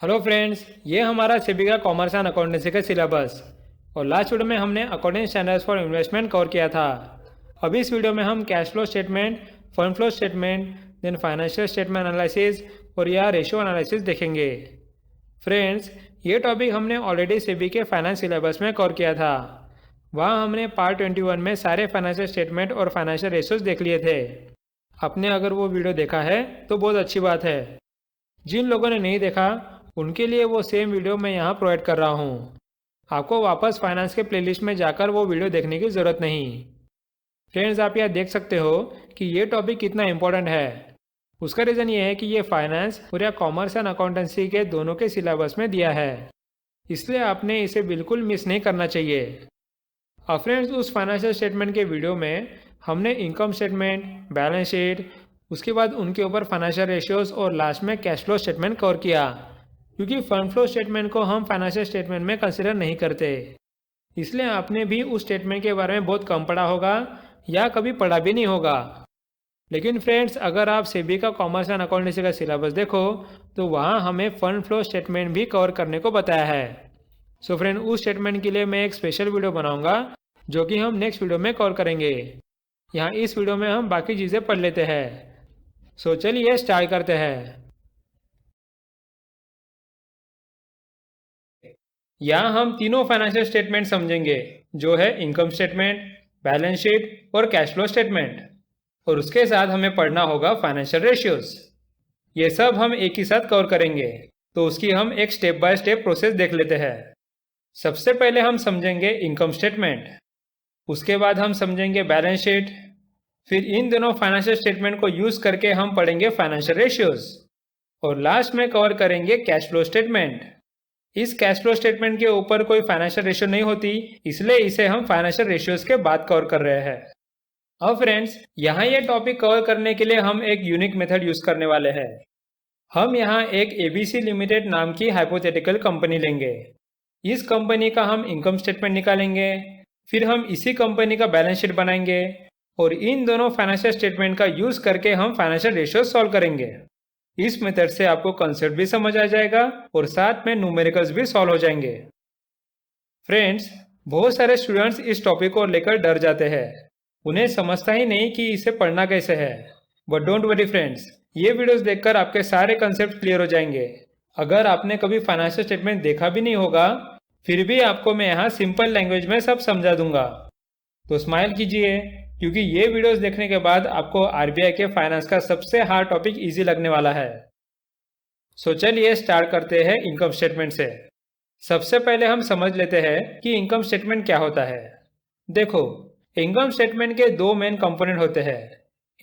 Hello friends, ये हमारा सेबी का कॉमर्स एंड अकाउंटेंसी का सिलेबस। और लास्ट वीडियो में हमने accounting standards for investment cover किया था। अभी इस वीडियो में हम cash flow statement, fund flow statement, then financial statement analysis और या रेशियो एनालिसिस देखेंगे। फ्रेंड्स, ये टॉपिक हमने ऑलरेडी सेबी के फाइनेंस सिलेबस में कवर किया था। वहाँ हमने पार्ट 21 में सारे फाइनेंशियल स्टेटमेंट और फाइनेंशियल रेशियोज देख लिए थे। आपने अगर वो वीडियो देखा है तो बहुत अच्छी बात है। जिन लोगों ने नहीं देखा उनके लिए वो सेम वीडियो मैं यहाँ प्रोवाइड कर रहा हूँ। आपको वापस फाइनेंस के प्लेलिस्ट में जाकर वो वीडियो देखने की ज़रूरत नहीं। फ्रेंड्स, आप यहाँ देख सकते हो कि ये टॉपिक कितना इम्पोर्टेंट है। उसका रीज़न ये है कि ये फाइनेंस और या कॉमर्स एंड अकाउंटेंसी के दोनों के सिलेबस में दिया है, इसलिए आपने इसे बिल्कुल मिस नहीं करना चाहिए। अब फ्रेंड्स, उस फाइनेंशियल स्टेटमेंट के वीडियो में हमने इनकम स्टेटमेंट, बैलेंस शीट, उसके बाद उनके ऊपर फाइनेंशियल रेशियोज और लास्ट में कैश फ्लो स्टेटमेंट कवर किया, क्योंकि फंड फ्लो स्टेटमेंट को हम फाइनेंशियल स्टेटमेंट में कंसिडर नहीं करते। इसलिए आपने भी उस स्टेटमेंट के बारे में बहुत कम पढ़ा होगा या कभी पढ़ा भी नहीं होगा। लेकिन फ्रेंड्स, अगर आप सेबी का कॉमर्स एंड अकाउंटेंसी का सिलेबस देखो तो वहाँ हमें फंड फ्लो स्टेटमेंट भी कवर करने को बताया है। सो फ्रेंड, उस स्टेटमेंट के लिए मैं एक स्पेशल वीडियो बनाऊंगा जो कि हम नेक्स्ट वीडियो में कवर करेंगे। यहाँ इस वीडियो में हम बाकी चीज़ें पढ़ लेते हैं। सो चलिए स्टार्ट करते हैं। यहाँ हम तीनों फाइनेंशियल स्टेटमेंट समझेंगे, जो है इनकम स्टेटमेंट, बैलेंस शीट और कैश फ्लो स्टेटमेंट। और उसके साथ हमें पढ़ना होगा फाइनेंशियल रेशियोज। ये सब हम एक ही साथ कवर करेंगे, तो उसकी हम एक स्टेप बाय स्टेप प्रोसेस देख लेते हैं। सबसे पहले हम समझेंगे इनकम स्टेटमेंट, उसके बाद हम समझेंगे बैलेंस शीट, फिर इन दोनों फाइनेंशियल स्टेटमेंट को यूज करके हम पढ़ेंगे फाइनेंशियल रेशियोज, और लास्ट में कवर करेंगे कैश फ्लो स्टेटमेंट। इस कैश फ्लो स्टेटमेंट के ऊपर कोई फाइनेंशियल रेशियो नहीं होती, इसलिए इसे हम फाइनेंशियल रेशियोज के बाद कवर कर रहे हैं। अब फ्रेंड्स, यहाँ ये टॉपिक कवर करने के लिए हम एक यूनिक मेथड यूज करने वाले हैं। हम यहाँ एक एबीसी लिमिटेड नाम की हाइपोथेटिकल कंपनी लेंगे। इस कंपनी का हम इनकम स्टेटमेंट निकालेंगे, फिर हम इसी कंपनी का बैलेंस शीट बनाएंगे, और इन दोनों फाइनेंशियल स्टेटमेंट का यूज करके हम फाइनेंशियल रेशियो सॉल्व करेंगे। इस मेथड से आपको कंसेप्ट भी समझ आ जाएगा और साथ में न्यूमेरिकल्स भी सॉल्व हो जाएंगे। फ्रेंड्स, बहुत सारे स्टूडेंट्स इस टॉपिक को लेकर डर जाते हैं। उन्हें समझता ही नहीं कि इसे पढ़ना कैसे है। बट डोंट वरी फ्रेंड्स, ये वीडियोस देखकर आपके सारे कंसेप्ट क्लियर हो जाएंगे। अगर आपने कभी फाइनेंशियल स्टेटमेंट देखा भी नहीं होगा, फिर भी आपको मैं यहाँ सिंपल लैंग्वेज में सब समझा दूंगा। तो स्माइल कीजिए, क्योंकि ये वीडियोस देखने के बाद आपको आरबीआई के फाइनेंस का सबसे हार्ड टॉपिक इजी लगने वाला है। सो चलिए स्टार्ट करते हैं इनकम स्टेटमेंट से। सबसे पहले हम समझ लेते हैं कि इनकम स्टेटमेंट क्या होता है। देखो, इनकम स्टेटमेंट के दो मेन कंपोनेंट होते हैं,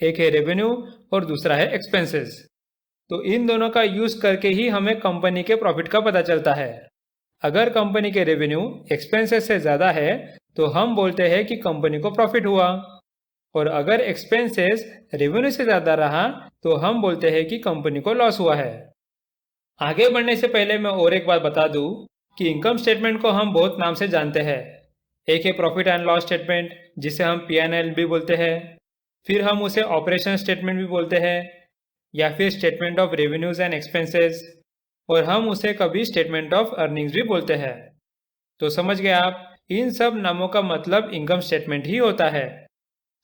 एक है रेवेन्यू और दूसरा है एक्सपेंसेस। तो इन दोनों का यूज करके ही हमें कंपनी के प्रॉफिट का पता चलता है। अगर कंपनी के रेवेन्यू एक्सपेंसेस से ज़्यादा है तो हम बोलते हैं कि कंपनी को प्रॉफिट हुआ, और अगर एक्सपेंसेस रेवेन्यू से ज़्यादा रहा तो हम बोलते हैं कि कंपनी को लॉस हुआ है। आगे बढ़ने से पहले मैं और एक बात बता दूं कि इनकम स्टेटमेंट को हम बहुत नाम से जानते हैं। एक है प्रॉफिट एंड लॉस स्टेटमेंट, जिसे हम P&L भी बोलते हैं, फिर हम उसे ऑपरेशन स्टेटमेंट भी बोलते हैं, या फिर statement of revenues and expenses, और हम उसे कभी स्टेटमेंट ऑफ अर्निंग्स भी बोलते हैं। तो समझ गए आप, इन सब नामों का मतलब इनकम स्टेटमेंट ही होता है।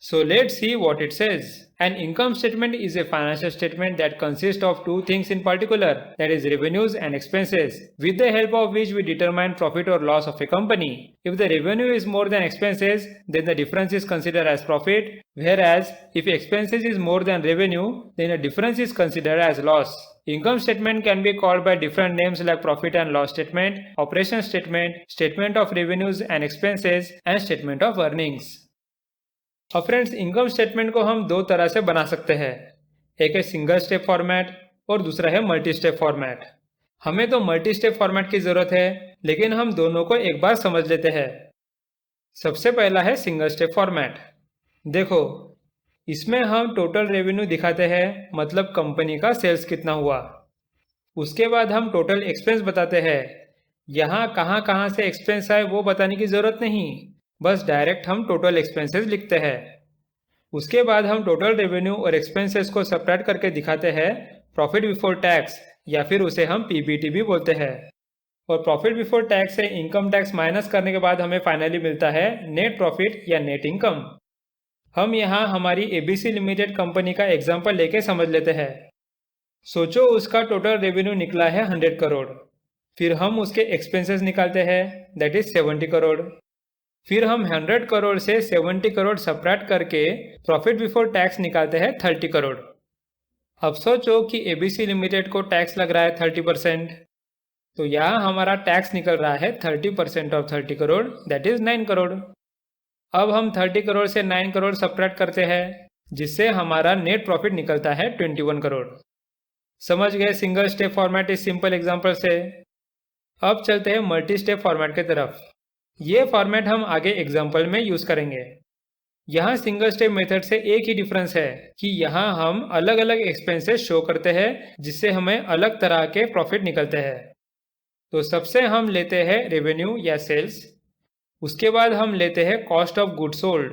So let's see what it says. An income statement is a financial statement that consists of two things in particular, that is revenues and expenses, with the help of which we determine profit or loss of a company. If the revenue is more than expenses, then the difference is considered as profit, whereas if expenses is more than revenue, then the difference is considered as loss. Income statement can be called by different names like profit and loss statement, operation statement, statement of revenues and expenses, and statement of earnings. अब friends, income statement को हम दो तरह से बना सकते हैं, एक है सिंगल स्टेप फॉर्मेट और दूसरा है मल्टी स्टेप फॉर्मेट। हमें तो मल्टी स्टेप फॉर्मेट की ज़रूरत है, लेकिन हम दोनों को एक बार समझ लेते हैं। सबसे पहला है सिंगल स्टेप फॉर्मेट। देखो, इसमें हम टोटल रेवेन्यू दिखाते हैं, मतलब कंपनी का सेल्स कितना हुआ। उसके बाद हम टोटल एक्सपेंस बताते हैं। यहाँ कहाँ कहाँ से एक्सपेंस आए वो बताने की ज़रूरत नहीं, बस डायरेक्ट हम टोटल एक्सपेंसेस लिखते हैं। उसके बाद हम टोटल रेवेन्यू और एक्सपेंसेस को सबट्रैक्ट करके दिखाते हैं प्रॉफिट बिफोर टैक्स, या फिर उसे हम पीबीटी भी बोलते हैं। और प्रॉफिट बिफोर टैक्स से इनकम टैक्स माइनस करने के बाद हमें फाइनली मिलता है नेट प्रॉफिट या नेट इनकम। हम यहाँ हमारी एबीसी लिमिटेड कंपनी का एग्जाम्पल लेके समझ लेते हैं। सोचो उसका टोटल रेवेन्यू निकला है 100 करोड़। फिर हम उसके एक्सपेंसेस निकालते हैं, दैट इज 70 करोड़। फिर हम 100 करोड़ से 70 करोड़ सब्ट्रैक्ट करके प्रॉफिट बिफोर टैक्स निकालते हैं 30 करोड़। अब सोचो कि एबीसी लिमिटेड को टैक्स लग रहा है 30%। तो यहाँ हमारा टैक्स निकल रहा है 30% of 30 crore, that is 9 crore. अब हम 30 करोड़ से 9 करोड़ सब्ट्रैक्ट करते हैं, जिससे हमारा नेट प्रॉफिट निकलता है 21 करोड़। समझ गए सिंगल स्टेप फॉर्मेट इस सिंपल एग्जांपल से। अब चलते हैं मल्टी स्टेप फॉर्मेट की तरफ। ये फॉर्मेट हम आगे एग्जांपल में यूज करेंगे। यहाँ सिंगल स्टेप मेथड से एक ही डिफरेंस है कि यहाँ हम अलग अलग एक्सपेंसेस शो करते हैं, जिससे हमें अलग तरह के प्रॉफिट निकलते हैं। तो सबसे हम लेते हैं रेवेन्यू या सेल्स। उसके बाद हम लेते हैं कॉस्ट ऑफ गुड सोल्ड,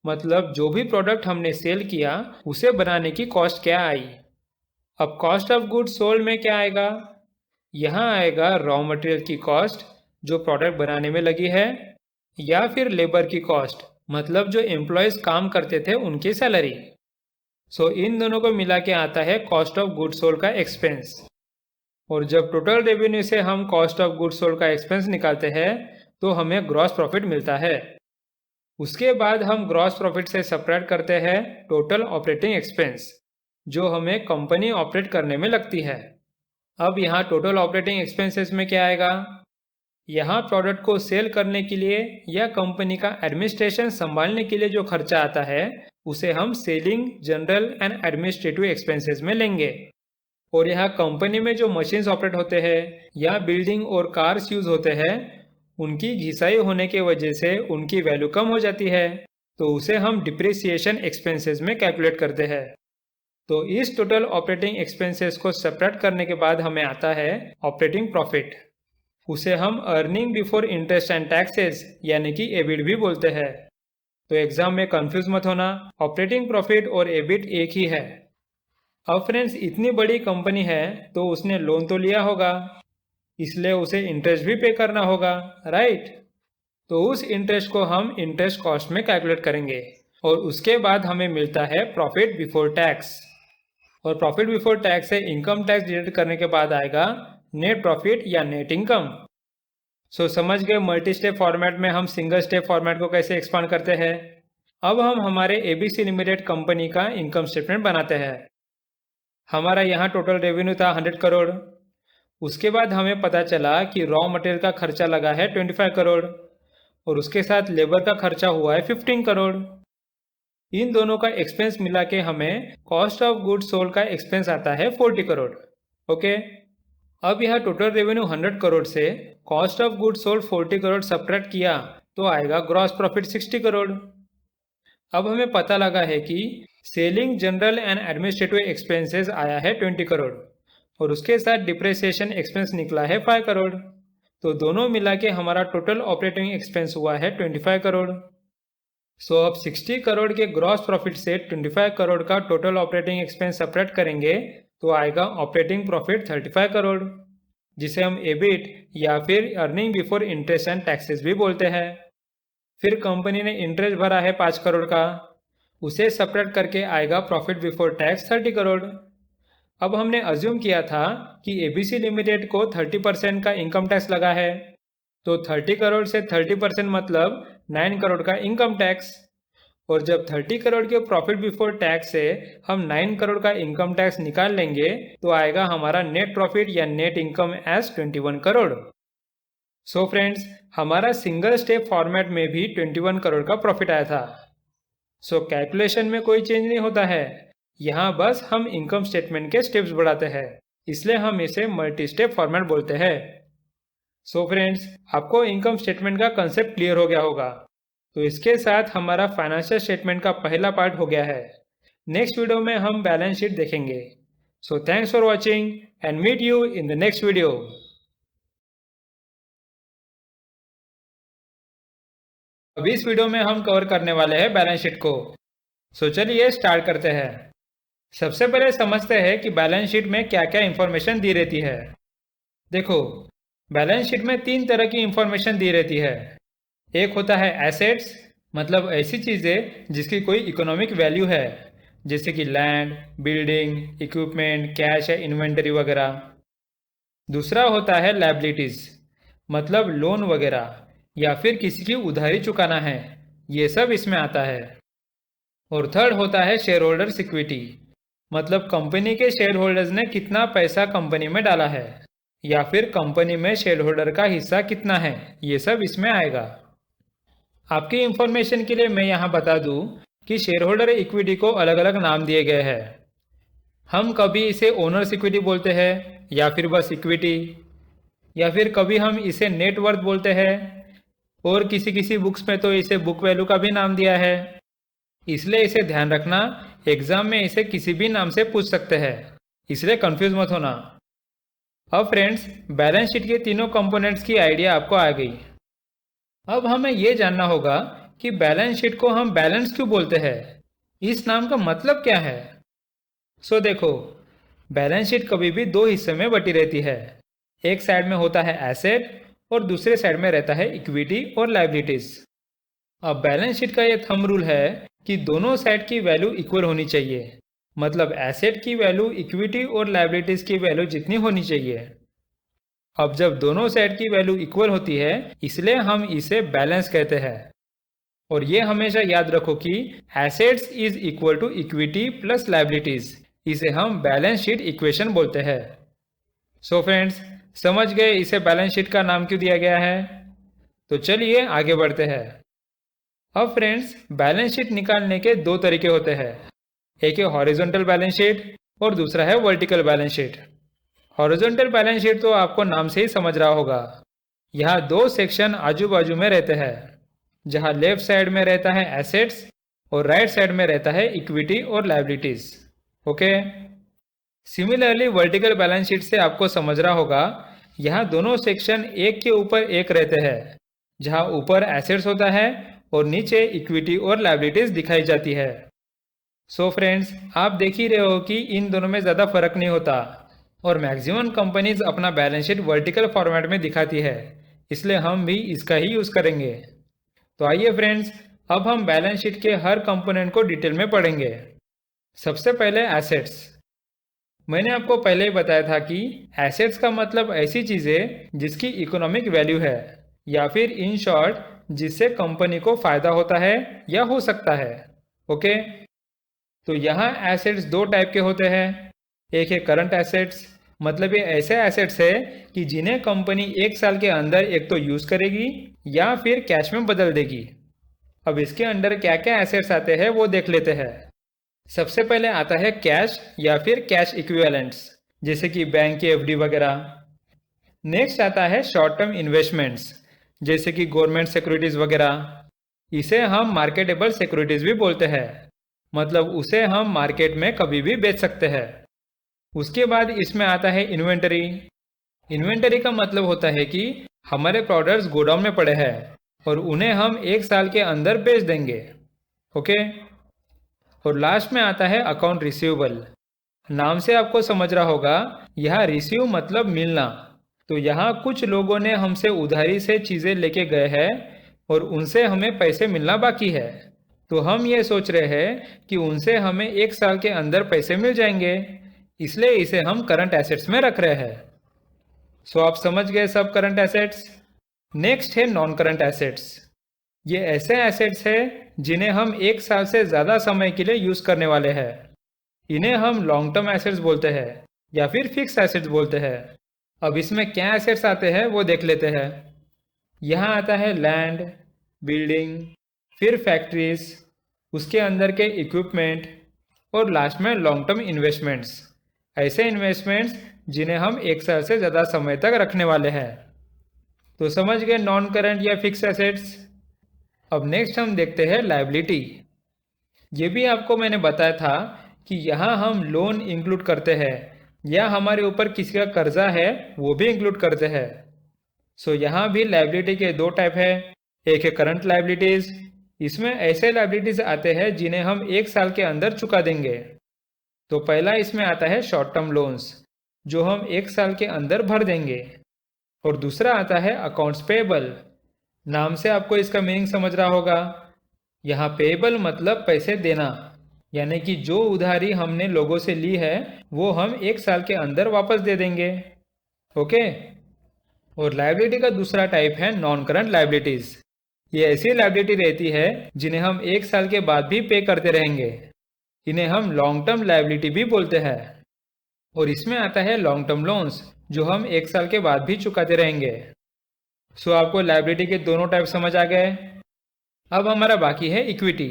मतलब जो भी प्रोडक्ट हमने सेल किया उसे बनाने की कॉस्ट क्या आई। अब कॉस्ट ऑफ गुड सोल्ड में क्या आएगा? यहाँ आएगा रॉ मटेरियल की कॉस्ट जो प्रोडक्ट बनाने में लगी है, या फिर लेबर की कॉस्ट, मतलब जो एम्प्लॉयज काम करते थे उनकी सैलरी। सो इन दोनों को मिला के आता है कॉस्ट ऑफ गुड सोल्ड का एक्सपेंस। और जब टोटल रेवेन्यू से हम कॉस्ट ऑफ गुड सोल्ड का एक्सपेंस निकालते हैं तो हमें ग्रॉस प्रॉफिट मिलता है। उसके बाद हम ग्रॉस प्रॉफिट से सब्ट्रैक्ट करते हैं टोटल ऑपरेटिंग एक्सपेंस, जो हमें कंपनी ऑपरेट करने में लगती है। अब यहाँ टोटल ऑपरेटिंग एक्सपेंसेस में क्या आएगा? यहाँ प्रोडक्ट को सेल करने के लिए या कंपनी का एडमिनिस्ट्रेशन संभालने के लिए जो खर्चा आता है उसे हम selling, general and administrative expenses में लेंगे। और यहाँ कंपनी में जो मशीन्स ऑपरेट होते हैं या बिल्डिंग और कार्स यूज होते हैं, उनकी घिसाई होने की वजह से उनकी वैल्यू कम हो जाती है, तो उसे हम डिप्रिसिएशन एक्सपेंसेस में कैलकुलेट करते हैं। तो इस टोटल ऑपरेटिंग एक्सपेंसेस को सेपरेट करने के बाद हमें आता है ऑपरेटिंग प्रॉफिट। उसे हम earning before interest and taxes यानी कि एबिट भी बोलते हैं। तो एग्जाम में कंफ्यूज मत होना, ऑपरेटिंग प्रॉफिट और एबिट एक ही है। अब फ्रेंड्स, इतनी बड़ी कंपनी है तो उसने लोन तो लिया होगा, इसलिए उसे इंटरेस्ट भी पे करना होगा, राइट? तो उस इंटरेस्ट को हम इंटरेस्ट कॉस्ट में कैलकुलेट करेंगे और उसके बाद हमें मिलता है प्रॉफिट बिफोर टैक्स। और प्रॉफिट बिफोर टैक्स से इनकम टैक्स डिडक्ट करने के बाद आएगा नेट प्रॉफिट या नेट इनकम। सो समझ गए मल्टी स्टेप फॉर्मेट में हम सिंगल स्टेप फॉर्मेट को कैसे एक्सपांड करते हैं। अब हम हमारे एबीसी लिमिटेड कंपनी का इनकम स्टेटमेंट बनाते हैं। हमारा यहाँ टोटल रेवेन्यू था 100 करोड़। उसके बाद हमें पता चला कि रॉ मटेरियल का खर्चा लगा है 25 करोड़ और उसके साथ लेबर का खर्चा हुआ है 15 करोड़। इन दोनों का एक्सपेंस मिला के हमें कॉस्ट ऑफ गुड सोल्ड का एक्सपेंस आता है 40 करोड़। ओके, अब यहाँ टोटल रेवेन्यू 100 करोड़ से cost of good sold 40 crore subtract किया तो आएगा ग्रॉस प्रॉफिट 60 करोड़। अब हमें पता लगा है कि selling, general and administrative expenses आया है 20 करोड़ और उसके साथ डिप्रिसिएशन एक्सपेंस निकला है 5 करोड़। तो दोनों मिला के हमारा टोटल ऑपरेटिंग एक्सपेंस हुआ है 25 करोड़। सो अब 60 करोड़ के ग्रॉस प्रॉफिट से 25 करोड़ का टोटल ऑपरेटिंग एक्सपेंस सेपरेट करेंगे तो आएगा ऑपरेटिंग प्रॉफिट 35 करोड़, जिसे हम एबिट या फिर earning before interest and taxes भी बोलते हैं। फिर कंपनी ने इंटरेस्ट भरा है 5 करोड़ का, उसे सेपरेट करके आएगा प्रॉफिट बिफोर टैक्स 30 करोड़। अब हमने अज्यूम किया था कि एबीसी लिमिटेड को 30% का इनकम टैक्स लगा है, तो 30 करोड़ से 30% मतलब 9 करोड़ का इनकम टैक्स। और जब 30 करोड़ के प्रॉफिट बिफोर टैक्स से हम 9 करोड़ का इनकम टैक्स निकाल लेंगे तो आएगा हमारा नेट प्रॉफिट या net income as 21 crore. So friends, हमारा सिंगल स्टेप फॉर्मेट में भी 21 करोड़ का प्रॉफिट आया था। सो कैलकुलेशन में कोई चेंज नहीं होता है, यहाँ बस हम इनकम स्टेटमेंट के स्टेप्स बढ़ाते हैं, इसलिए हम इसे मल्टी स्टेप फॉर्मेट बोलते हैं। सो फ्रेंड्स, आपको इनकम स्टेटमेंट का कंसेप्ट क्लियर हो गया होगा। तो इसके साथ हमारा फाइनेंशियल स्टेटमेंट का पहला पार्ट हो गया है। नेक्स्ट वीडियो में हम बैलेंस शीट देखेंगे। So thanks for watching and meet you in the next video. अब इस वीडियो में हम कवर करने वाले हैं बैलेंस शीट को। सो चलिए स्टार्ट करते हैं। सबसे पहले समझते हैं कि बैलेंस शीट में क्या क्या इंफॉर्मेशन दी रहती है। देखो, बैलेंस शीट में तीन तरह की इंफॉर्मेशन दी रहती है। एक होता है एसेट्स, मतलब ऐसी चीज़ें जिसकी कोई इकोनॉमिक वैल्यू है, जैसे कि लैंड, बिल्डिंग, इक्विपमेंट, कैश या इन्वेंटरी वगैरह। दूसरा होता है लायबिलिटीज़, मतलब लोन वगैरह या फिर किसी की उधारी चुकाना है, ये सब इसमें आता है। और थर्ड होता है शेयर होल्डर्स इक्विटी, मतलब कंपनी के शेयर होल्डर्स ने कितना पैसा कंपनी में डाला है या फिर कंपनी में शेयर होल्डर का हिस्सा कितना है, ये सब इसमें आएगा। आपकी इंफॉर्मेशन के लिए मैं यहाँ बता दूँ कि शेयर होल्डर इक्विटी को अलग अलग नाम दिए गए हैं। हम कभी इसे ओनर्स इक्विटी बोलते हैं या फिर बस इक्विटी, या फिर कभी हम इसे नेट वर्थ बोलते हैं, और किसी किसी बुक्स में तो इसे बुक वैल्यू का भी नाम दिया है। इसलिए इसे ध्यान रखना, एग्जाम में इसे किसी भी नाम से पूछ सकते हैं, इसलिए कंफ्यूज मत होना। अब फ्रेंड्स, बैलेंस शीट के तीनों कंपोनेंट्स की आइडिया आपको आ गई। अब हमें ये जानना होगा कि बैलेंस शीट को हम बैलेंस क्यों बोलते हैं, इस नाम का मतलब क्या है। देखो, बैलेंस शीट कभी भी दो हिस्से में बटी रहती है। एक साइड में होता है एसेट और दूसरे साइड में रहता है इक्विटी और लायबिलिटीज। अब बैलेंस शीट का ये थंब रूल है कि दोनों साइड की वैल्यू इक्वल होनी चाहिए, मतलब एसेट की वैल्यू इक्विटी और लायबिलिटीज की वैल्यू जितनी होनी चाहिए। अब जब दोनों साइड की वैल्यू इक्वल होती है, इसलिए हम इसे बैलेंस कहते हैं। और ये हमेशा याद रखो कि assets is equal to equity plus liabilities, इसे हम बैलेंस शीट इक्वेशन बोलते हैं। फ्रेंड्स, समझ गए इसे बैलेंस शीट का नाम क्यों दिया गया है। तो चलिए आगे बढ़ते हैं। अब फ्रेंड्स, बैलेंस शीट निकालने के दो तरीके होते हैं। एक है हॉरिजॉन्टल बैलेंस शीट और दूसरा है vertical balance sheet. Horizontal balance sheet तो आपको नाम से ही समझ रहा होगा। यहाँ दो सेक्शन आजू बाजू में रहते हैं, जहाँ लेफ्ट साइड में रहता है एसेट्स और राइट साइड में रहता है इक्विटी और liabilities. Okay. Similarly vertical balance sheet से आपको समझ रहा होगा, यहाँ दोनों सेक्शन एक के ऊपर एक रहते हैं, जहाँ ऊपर एसेट्स होता है और नीचे इक्विटी और लायबिलिटीज दिखाई जाती है। फ्रेंड्स, आप देख ही रहे हो कि इन दोनों में ज़्यादा फर्क नहीं होता, और मैक्सिमम कंपनीज अपना बैलेंस शीट वर्टिकल फॉर्मेट में दिखाती है, इसलिए हम भी इसका ही यूज़ करेंगे। तो आइए फ्रेंड्स, अब हम बैलेंस शीट के हर कंपोनेंट को डिटेल में पढ़ेंगे। सबसे पहले एसेट्स। मैंने आपको पहले ही बताया था कि एसेट्स का मतलब ऐसी चीज़ें जिसकी इकोनॉमिक वैल्यू है, या फिर इन शॉर्ट जिससे कंपनी को फायदा होता है या हो सकता है। ओके। तो यहाँ एसेट्स दो टाइप के होते हैं। एक है करंट एसेट्स, मतलब ये ऐसे एसेट्स है कि जिन्हें कंपनी एक साल के अंदर एक तो यूज करेगी या फिर कैश में बदल देगी। अब इसके अंदर क्या क्या एसेट्स आते हैं वो देख लेते हैं। सबसे पहले आता है कैश या फिर कैश इक्विवेलेंट्स, जैसे कि बैंक की एफडी वगैरह। नेक्स्ट आता है शॉर्ट टर्म इन्वेस्टमेंट्स, जैसे कि गवर्नमेंट सिक्योरिटीज वगैरह। इसे हम मार्केटेबल सिक्योरिटीज भी बोलते हैं, मतलब उसे हम मार्केट में कभी भी बेच सकते हैं। उसके बाद इसमें आता है इन्वेंटरी। इन्वेंटरी का मतलब होता है कि हमारे प्रोडक्ट्स गोडाउन में पड़े हैं और उन्हें हम एक साल के अंदर बेच देंगे। ओके। और लास्ट में आता है अकाउंट रिसीवेबल। नाम से आपको समझ रहा होगा, यहाँ रिसीव मतलब मिलना। तो यहाँ कुछ लोगों ने हमसे उधारी से चीज़ें लेके गए हैं और उनसे हमें पैसे मिलना बाकी है, तो हम ये सोच रहे हैं कि उनसे हमें एक साल के अंदर पैसे मिल जाएंगे, इसलिए इसे हम करंट एसेट्स में रख रहे हैं। आप समझ गए सब करंट एसेट्स। नेक्स्ट है नॉन करंट एसेट्स। ये ऐसे एसेट्स है जिन्हें हम एक साल से ज़्यादा समय के लिए यूज़ करने वाले हैं। इन्हें हम लॉन्ग टर्म एसेट्स बोलते हैं या फिर फिक्स एसेट्स बोलते हैं। अब इसमें क्या एसेट्स आते हैं वो देख लेते हैं। यहाँ आता है लैंड, बिल्डिंग, फिर फैक्ट्रीज, उसके अंदर के इक्विपमेंट, और लास्ट में लॉन्ग टर्म इन्वेस्टमेंट्स। ऐसे इन्वेस्टमेंट्स जिन्हें हम एक साल से ज़्यादा समय तक रखने वाले हैं। तो समझ गए नॉन करंट या फिक्स एसेट्स। अब नेक्स्ट हम देखते हैं लायबिलिटी। ये भी आपको मैंने बताया था कि यहाँ हम लोन इंक्लूड करते हैं या हमारे ऊपर किसी का कर्जा है वो भी इंक्लूड करते हैं। यहाँ भी लायबिलिटी के दो टाइप है। एक है करंट लायबिलिटीज। इसमें ऐसे लायबिलिटीज आते हैं जिन्हें हम एक साल के अंदर चुका देंगे। तो पहला इसमें आता है शॉर्ट टर्म लोन्स, जो हम 1 साल के अंदर भर देंगे। और दूसरा आता है अकाउंट्स पेएबल। नाम से आपको इसका मीनिंग समझ रहा होगा। यहाँ पेएबल मतलब पैसे देना, यानी कि जो उधारी हमने लोगों से ली है वो हम 1 साल के अंदर वापस दे देंगे। ओके। और लायबिलिटी का दूसरा टाइप है नॉन करंट लायबिलिटीज। ये ऐसी लायबिलिटी रहती है जिन्हें हम 1 साल के बाद भी पे करते रहेंगे। इन्हें हम लॉन्ग टर्म लायबिलिटी भी बोलते हैं। और इसमें आता है लॉन्ग टर्म लोन्स, जो हम 1 साल के बाद भी चुकाते रहेंगे। सो आपको लायबिलिटी के दोनों टाइप समझ आ गए। अब हमारा बाकी है इक्विटी।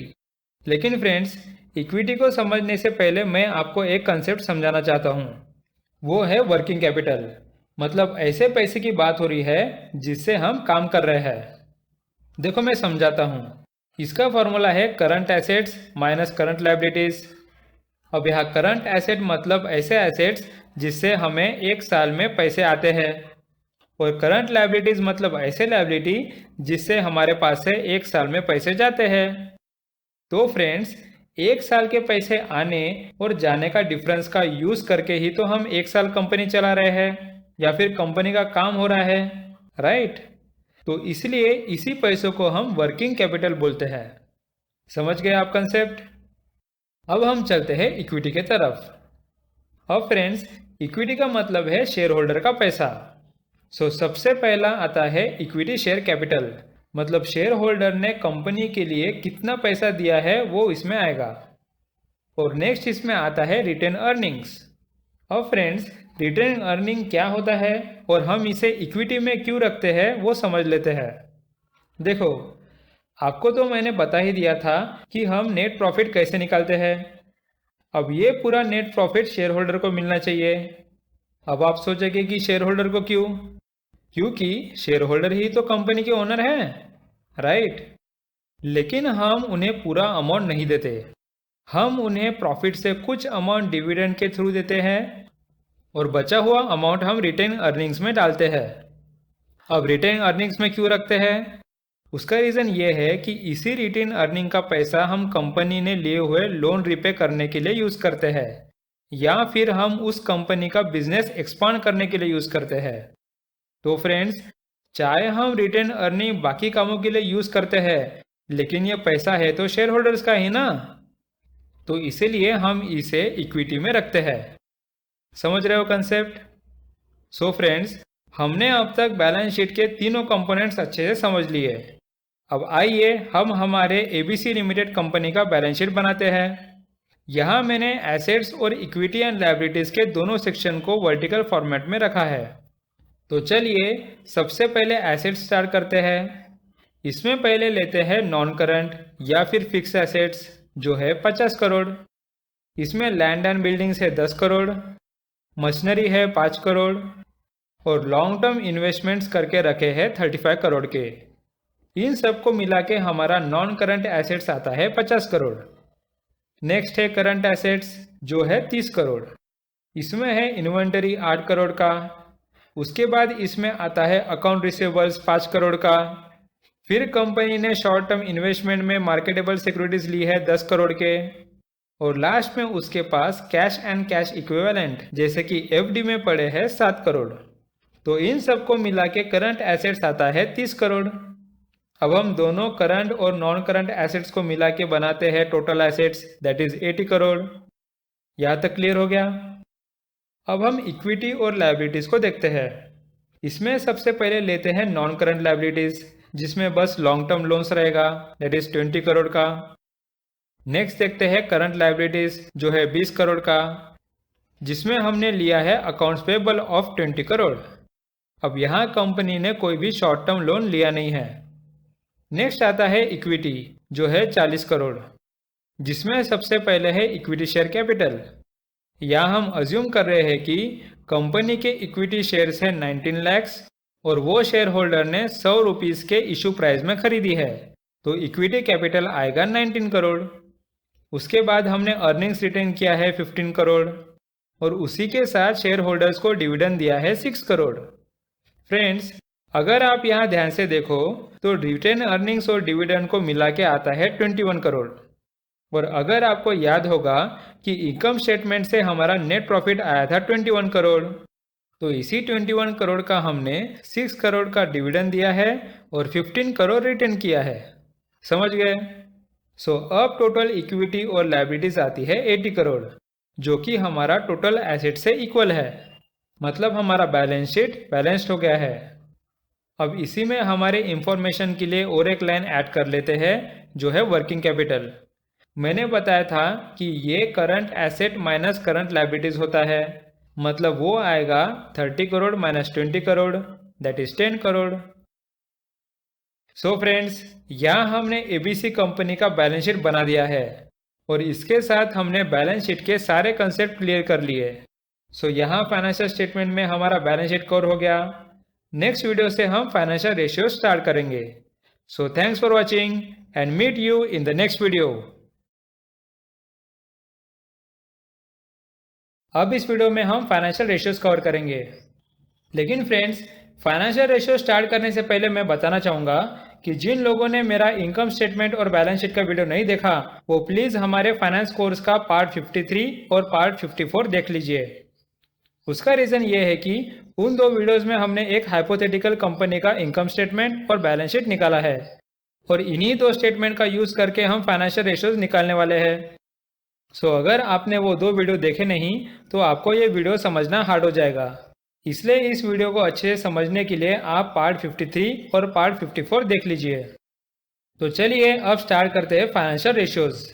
लेकिन फ्रेंड्स, इक्विटी को समझने से पहले मैं आपको एक कंसेप्ट समझाना चाहता हूँ। वो है वर्किंग कैपिटल। मतलब ऐसे पैसे की बात हो रही है जिससे हम काम कर रहे हैं। देखो मैं समझाता हूँ। इसका फॉर्मूला है current assets minus current liabilities. अब यहाँ करंट एसेट मतलब ऐसे एसेट्स जिससे हमें 1 साल में पैसे आते हैं, और करंट लायबिलिटीज मतलब ऐसे लायबिलिटी जिससे हमारे पास से 1 साल में पैसे जाते हैं। तो फ्रेंड्स, 1 साल के पैसे आने और जाने का डिफरेंस का यूज करके ही तो हम 1 साल कंपनी चला रहे हैं या फिर कंपनी का काम हो रहा है, राइट? तो इसलिए इसी पैसों को हम वर्किंग कैपिटल बोलते हैं। समझ गए आप कंसेप्ट? अब हम चलते हैं इक्विटी के तरफ। अब फ्रेंड्स, इक्विटी का मतलब है शेयर होल्डर का पैसा। सबसे पहला आता है इक्विटी शेयर कैपिटल, मतलब शेयर होल्डर ने कंपनी के लिए कितना पैसा दिया है वो इसमें आएगा। और नेक्स्ट इसमें आता है रिटेन अर्निंग्स। अब फ्रेंड्स, रिटेन अर्निंग क्या होता है और हम इसे इक्विटी में क्यों रखते हैं वो समझ लेते हैं। देखो, आपको तो मैंने बता ही दिया था कि हम नेट प्रॉफिट कैसे निकालते हैं। अब ये पूरा नेट प्रॉफिट शेयर होल्डर को मिलना चाहिए। अब आप सोचेंगे कि शेयर होल्डर को क्यों? क्योंकि शेयर होल्डर ही तो कंपनी के ओनर हैं, राइट? लेकिन हम उन्हें पूरा अमाउंट नहीं देते। हम उन्हें प्रॉफिट से कुछ अमाउंट डिविडेंड के थ्रू देते हैं और बचा हुआ अमाउंट हम रिटेन अर्निंग्स में डालते हैं। अब रिटेन अर्निंग्स में क्यों रखते हैं? उसका रीज़न ये है कि इसी रिटेन अर्निंग का पैसा हम कंपनी ने लिए हुए लोन रिपे करने के लिए यूज़ करते हैं, या फिर हम उस कंपनी का बिजनेस एक्सपांड करने के लिए यूज़ करते हैं। तो फ्रेंड्स, चाहे हम रिटेन अर्निंग बाकी कामों के लिए यूज़ करते हैं, लेकिन ये पैसा है तो शेयर होल्डर्स का ही ना। तो इसीलिए हम इसे इक्विटी में रखते हैं। समझ रहे हो कंसेप्ट? फ्रेंड्स, हमने अब तक बैलेंस शीट के तीनों कंपोनेंट्स अच्छे से समझ लिए। अब आइए हम हमारे एबीसी लिमिटेड कंपनी का बैलेंस शीट बनाते हैं। यहाँ मैंने एसेट्स और इक्विटी एंड लायबिलिटीज के दोनों सेक्शन को वर्टिकल फॉर्मेट में रखा है। तो चलिए सबसे पहले एसेट्स स्टार्ट करते हैं। इसमें पहले लेते हैं नॉन करंट या फिर फिक्स एसेट्स, जो है 50 करोड़। इसमें लैंड एंड बिल्डिंग्स है 10 करोड़, मशीनरी है 5 करोड़, और लॉन्ग टर्म इन्वेस्टमेंट्स करके रखे हैं 35 करोड़ के। इन सबको मिला के हमारा नॉन करंट एसेट्स आता है 50 करोड़। नेक्स्ट है करंट एसेट्स, जो है 30 करोड़। इसमें है इन्वेंटरी 8 करोड़ का। उसके बाद इसमें आता है अकाउंट रिसीवेबल्स 5 करोड़ का। फिर कंपनी ने शॉर्ट टर्म इन्वेस्टमेंट में मार्केटेबल सिक्योरिटीज ली है 10 करोड़ के। और लास्ट में उसके पास कैश एंड कैश इक्विवेलेंट जैसे कि एफडी में पड़े हैं 7 करोड़। तो इन सबको मिला के करंट एसेट्स आता है 30 करोड़। अब हम दोनों करंट और नॉन करंट एसेट्स को मिला के बनाते हैं total assets, that is 80 crore. यहाँ तक क्लियर हो गया? अब हम इक्विटी और लायबिलिटीज को देखते हैं। इसमें सबसे पहले लेते हैं नॉन करंट लायबिलिटीज, जिसमें बस लॉन्ग टर्म लोन्स रहेगा, दैट इज 20 करोड़ का। नेक्स्ट देखते हैं करंट लायबिलिटीज, जो है 20 करोड़ का, जिसमें हमने लिया है अकाउंट्स पेएबल ऑफ 20 करोड़। अब यहाँ कंपनी ने कोई भी शॉर्ट टर्म लोन लिया नहीं है। नेक्स्ट आता है इक्विटी, जो है 40 करोड़, जिसमें सबसे पहले है इक्विटी शेयर कैपिटल। यहाँ हम अज्यूम कर रहे हैं कि कंपनी के इक्विटी शेयर्स है 19 लाख और वो शेयर होल्डर ने 100 रुपीज़ के इशू प्राइस में खरीदी है, तो इक्विटी कैपिटल आएगा 19 करोड़। उसके बाद हमने अर्निंग्स रिटेन किया है 15 करोड़ और उसी के साथ शेयर होल्डर्स को डिविडेंड दिया है 6 करोड़। फ्रेंड्स, अगर आप यहाँ ध्यान से देखो तो रिटेन अर्निंग्स और डिविडेंड को मिला के आता है 21 करोड़। और अगर आपको याद होगा कि इनकम स्टेटमेंट से हमारा नेट प्रॉफिट आया था 21 करोड़, तो इसी 21 करोड़ का हमने 6 करोड़ का डिविडेंड दिया है और 15 करोड़ रिटर्न किया है। समझ गए? सो अब टोटल इक्विटी और लायबिलिटीज आती है 80 करोड़, जो कि हमारा टोटल एसेट से इक्वल है। मतलब हमारा बैलेंस शीट बैलेंस्ड हो गया है। अब इसी में हमारे इंफॉर्मेशन के लिए और एक लाइन ऐड कर लेते हैं, जो है वर्किंग कैपिटल। मैंने बताया था कि ये current asset minus current liabilities होता है। मतलब वो आएगा 30 crore minus 20 crore, that is 10 crore. So friends, यहाँ हमने एबीसी कंपनी का बैलेंस शीट बना दिया है और इसके साथ हमने बैलेंस शीट के सारे कंसेप्ट क्लियर कर लिए। सो यहाँ फाइनेंशियल स्टेटमेंट में हमारा बैलेंस शीट कवर हो गया। नेक्स्ट वीडियो से हम फाइनेंशियल रेशियो स्टार्ट करेंगे। So thanks for watching and meet you in the next video. अब इस वीडियो में हम फाइनेंशियल रेशियोज कवर करेंगे। लेकिन फ्रेंड्स, फाइनेंशियल रेशियो स्टार्ट करने से पहले मैं बताना चाहूँगा कि जिन लोगों ने मेरा इनकम स्टेटमेंट और बैलेंस शीट का वीडियो नहीं देखा, वो प्लीज़ हमारे फाइनेंस कोर्स का पार्ट 53 और पार्ट 54 देख लीजिए। उसका रीज़न ये है कि उन दो वीडियोज़ में हमने एक हाइपोथेटिकल कंपनी का इनकम स्टेटमेंट और बैलेंस शीट निकाला है और इन्हीं दो स्टेटमेंट का यूज़ करके हम फाइनेंशियल रेशियोज निकालने वाले हैं। सो अगर आपने वो दो वीडियो देखे नहीं तो आपको ये वीडियो समझना हार्ड हो जाएगा। इसलिए इस वीडियो को अच्छे से समझने के लिए आप पार्ट 53 और पार्ट 54 देख लीजिए। तो चलिए अब स्टार्ट करते हैं फाइनेंशियल रेशियोज।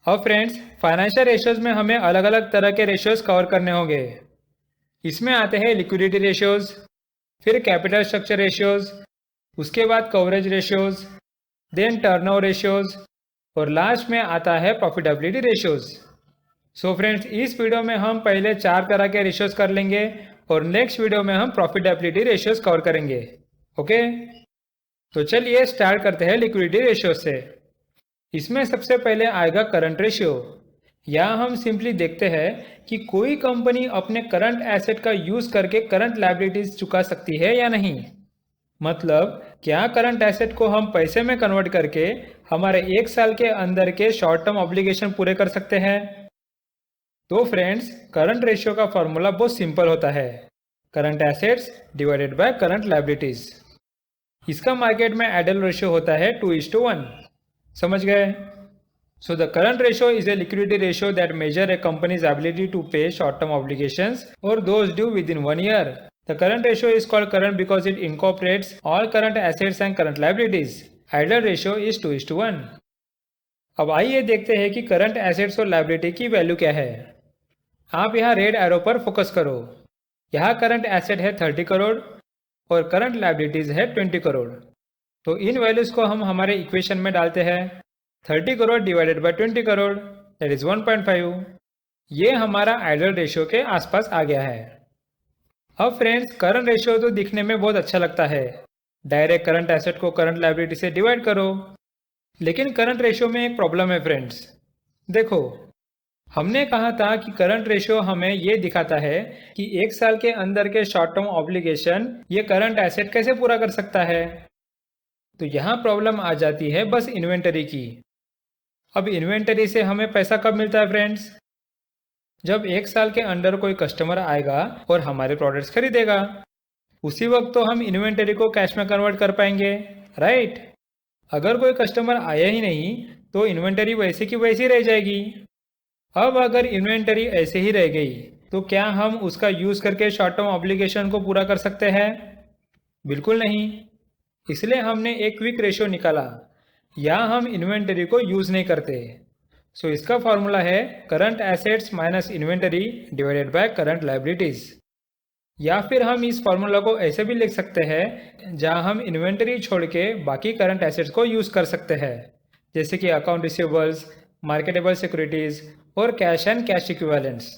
अब फ्रेंड्स, फाइनेंशियल रेशियोज में हमें अलग अलग तरह के रेशियोज कवर करने होंगे। इसमें आते हैं लिक्विडिटी रेशियोज, फिर कैपिटल स्ट्रक्चर रेशियोज, उसके बाद coverage ratios, then turnover ratios और लास्ट में आता है प्रॉफिटेबिलिटी रेशियोज। सो फ्रेंड्स, इस वीडियो में हम पहले 4 तरह के रेशियोज कर लेंगे और नेक्स्ट वीडियो में हम प्रॉफिटेबिलिटी रेशियोज कवर करेंगे। ओके, तो चलिए स्टार्ट करते हैं लिक्विडिटी रेशियो से। इसमें सबसे पहले आएगा करंट रेशियो। यहाँ हम सिंपली देखते हैं कि कोई कंपनी अपने करंट एसेट का यूज करके करंट लायबिलिटीज चुका सकती है या नहीं। मतलब क्या करंट एसेट को हम पैसे में कन्वर्ट करके हमारे 1 साल के अंदर के शॉर्ट टर्म ऑब्लिगेशन पूरे कर सकते हैं। तो फ्रेंड्स, करंट रेशियो का फॉर्मूला बहुत सिंपल होता है, current assets divided by current liabilities. इसका मार्केट में आइडियल रेशियो होता है 2:1। समझ गए? So the current ratio is a liquidity ratio that measure a company's ability to pay short term obligations और those due within 1 year. The current ratio is called current because it incorporates all current assets and current liabilities. Ideal ratio is 2:1. अब आइए देखते हैं कि current assets और liability की value क्या है। आप यहाँ रेड एरो पर फोकस करो। यहाँ करंट एसेट है 30 करोड़ और करंट लायबिलिटीज है 20 करोड़। तो इन वैल्यूज को हम हमारे इक्वेशन में डालते हैं। 30 crore divided by 20 crore, that is 1.5। ये हमारा आइडियल रेशियो के आसपास आ गया है। अब फ्रेंड्स, करंट रेशियो तो दिखने में बहुत अच्छा लगता है, डायरेक्ट करंट एसेट को करंट लायबिलिटी से डिवाइड करो। लेकिन करंट रेशियो में एक प्रॉब्लम है फ्रेंड्स। देखो, हमने कहा था कि करंट रेशियो हमें ये दिखाता है कि 1 साल के अंदर के शॉर्ट टर्म ऑब्लिगेशन ये करंट एसेट कैसे पूरा कर सकता है। तो यहाँ प्रॉब्लम आ जाती है बस इन्वेंटरी की। अब इन्वेंटरी से हमें पैसा कब मिलता है फ्रेंड्स? जब 1 साल के अंदर कोई कस्टमर आएगा और हमारे प्रोडक्ट्स खरीदेगा, उसी वक्त तो हम इन्वेंटरी को कैश में कन्वर्ट कर पाएंगे, राइट? अगर कोई कस्टमर आया ही नहीं तो इन्वेंटरी वैसे की वैसी रह जाएगी। अब अगर इन्वेंटरी ऐसे ही रह गई तो क्या हम उसका यूज करके शॉर्ट टर्म ऑब्लिगेशन को पूरा कर सकते हैं? बिल्कुल नहीं। इसलिए हमने एक क्विक रेशियो निकाला, या हम इन्वेंटरी को यूज नहीं करते। सो इसका फॉर्मूला है current assets minus inventory divided by current liabilities. या फिर हम इस फॉर्मूला को ऐसे भी लिख सकते हैं जहां हम इन्वेंटरी छोड़ के बाकी करंट एसेट्स को यूज कर सकते हैं, जैसे कि अकाउंट रिसीवेबल्स, मार्केटेबल सिक्योरिटीज और कैश एंड कैश इक्विवेलेंट्स।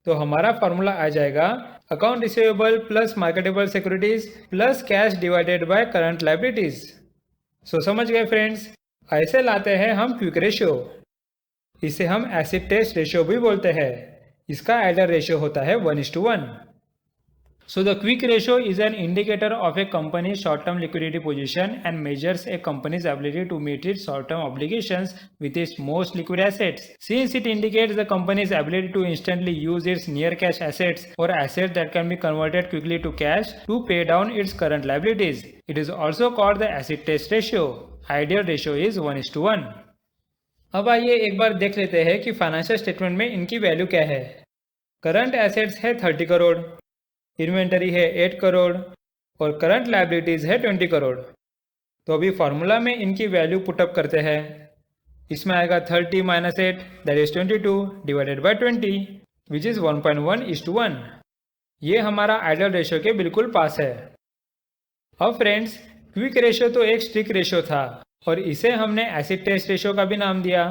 तो हमारा फॉर्मूला आ जाएगा account receivable plus marketable securities plus cash divided by current liabilities. So समझ गए फ्रेंड्स, ऐसे लाते हैं हम क्विक रेशियो। इसे हम एसिड टेस्ट रेशियो भी बोलते हैं। इसका आइडियल रेशियो होता है 1:1। So the quick ratio is an indicator of a company's short-term liquidity position and measures a company's ability to meet its short-term obligations with its most liquid assets. Since it indicates the company's ability to instantly use its near cash assets or assets that can be converted quickly to cash to pay down its current liabilities. It is also called the acid test ratio. Ideal ratio is 1:1. अब आइए एक बार देख लेते हैं कि financial statement में इनकी value क्या है। करंट एसेट्स है 30 करोड़, इन्वेंटरी है 8 करोड़ और करंट लायबिलिटीज है 20 करोड़। तो अभी फॉर्मूला में इनकी वैल्यू पुटअप करते हैं। इसमें आएगा 30 minus 8 that is 22 divided by 20 which is 1.1:1। ये हमारा आइडियल रेशियो के बिल्कुल पास है। अब फ्रेंड्स, क्विक रेशियो तो एक स्ट्रिक्ट रेशियो था और इसे हमने एसिड टेस्ट रेशियो का भी नाम दिया,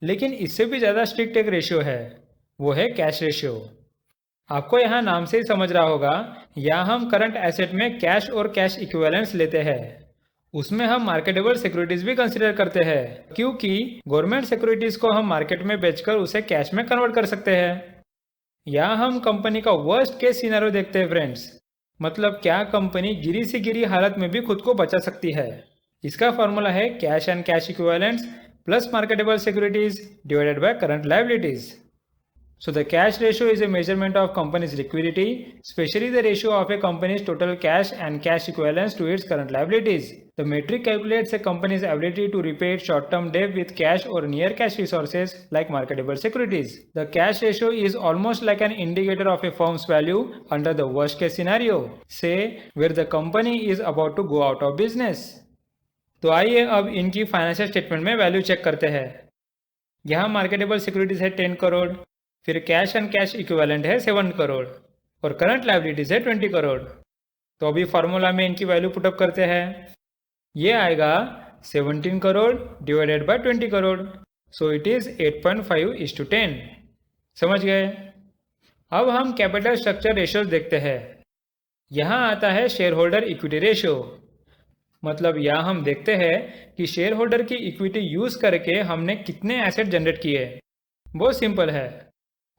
लेकिन इससे भी ज़्यादा स्ट्रिक्ट एक रेशियो है, वो है कैश रेशियो। आपको यहाँ नाम से ही समझ रहा होगा, यहाँ हम करंट एसेट में कैश और कैश इक्विवेलेंट्स लेते हैं। उसमें हम मार्केटेबल सिक्योरिटीज भी कंसिडर करते हैं, क्योंकि गवर्नमेंट सिक्योरिटीज को हम मार्केट में बेचकर उसे कैश में कन्वर्ट कर सकते हैं। यहाँ हम कंपनी का वर्स्ट केस सिनेरियो देखते हैं फ्रेंड्स, मतलब क्या कंपनी गिरी से गिरी हालत में भी खुद को बचा सकती है। इसका फॉर्मूला है cash and cash equivalents plus marketable securities divided by current liabilities. So the cash ratio is a measurement of company's liquidity, especially the ratio of a company's total cash and cash equivalents to its current liabilities. The metric calculates a company's ability to repay its short-term debt with cash or near cash resources like marketable securities. The cash ratio is almost like an indicator of a firm's value under the worst case scenario, say where the company is about to go out of business. तो आइए अब इनकी financial statement में value check करते हैं। यहाँ marketable securities है 10 करोड़, फिर कैश एंड कैश इक्विवेलेंट है 7 करोड़ और करंट लायबिलिटीज है 20 करोड़। तो अभी फार्मूला में इनकी वैल्यू पुटअप करते हैं। ये आएगा 17 crore divided by 20 crore, so it is 8.5:10। समझ गए? अब हम कैपिटल स्ट्रक्चर रेशियोज देखते हैं। यहाँ आता है शेयर होल्डर इक्विटी रेशियो, मतलब यहाँ हम देखते हैं कि शेयर होल्डर की इक्विटी यूज करके हमने कितने एसेट जनरेट किए। बहुत सिंपल है,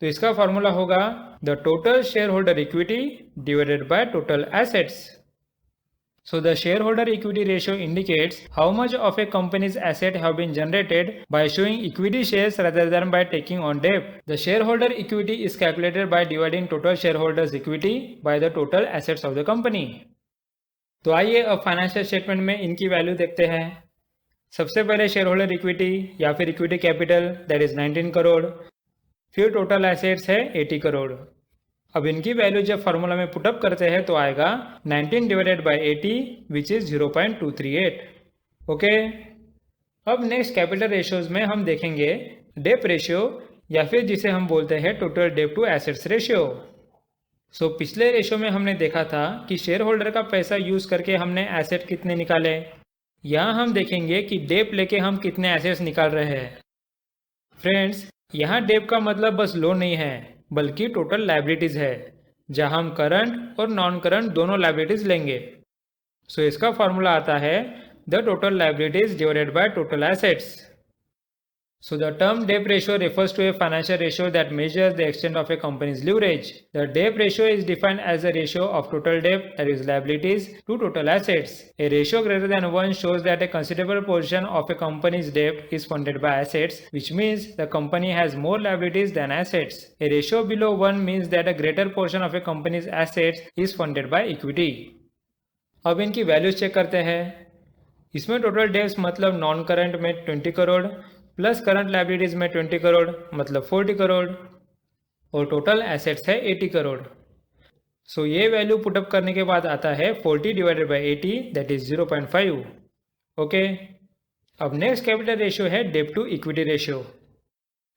तो इसका फॉर्मूला होगा the total share holder equity divided by total assets. So the shareholder equity ratio indicates how much of a company's asset have been generated by showing equity shares rather than by taking on debt. The shareholder equity is calculated by dividing total shareholders equity by the total assets of the company. तो आइए अब financial statement में इनकी value देखते हैं। सबसे पहले share holder equity या फिर equity capital that is 19 crore, फिर टोटल एसेट्स है 80 करोड़। अब इनकी वैल्यू जब फॉर्मूला में पुटअप करते हैं तो आएगा 19 divided by 80 which is 0.238। Okay, अब नेक्स्ट कैपिटल रेशियोज में हम देखेंगे डेप रेशियो या फिर जिसे हम बोलते हैं total debt to assets ratio. So पिछले रेशियो में हमने देखा था कि शेयर होल्डर का पैसा यूज करके हमने एसेट कितने निकाले। यहाँ हम देखेंगे कि डेप लेके हम कितने एसेट्स निकाल रहे हैं। फ्रेंड्स, यहाँ डेप का मतलब बस लोन नहीं है, बल्कि टोटल लायबिलिटीज है, जहाँ हम करंट और नॉन करंट दोनों लायबिलिटीज लेंगे। सो इसका फॉर्मूला आता है the total liabilities divided by total assets. So the term debt ratio refers to a financial ratio that measures the extent of a company's leverage. The debt ratio is defined as a ratio of total debt, that is liabilities, to total assets. A ratio greater than 1 shows that a considerable portion of a company's debt is funded by assets, which means the company has more liabilities than assets. A ratio below 1 means that a greater portion of a company's assets is funded by equity. अब इनकी values check करते हैं। इसमें total debts मतलब non current में 20 crore plus current liabilities में 20 करोड़ मतलब 40 करोड़ और टोटल एसेट्स है 80 करोड़। सो ये वैल्यू पुटअप करने के बाद आता है 40 divided by 80 that is 0.5। Okay, अब नेक्स्ट कैपिटल रेशियो है डेट टू इक्विटी रेशियो।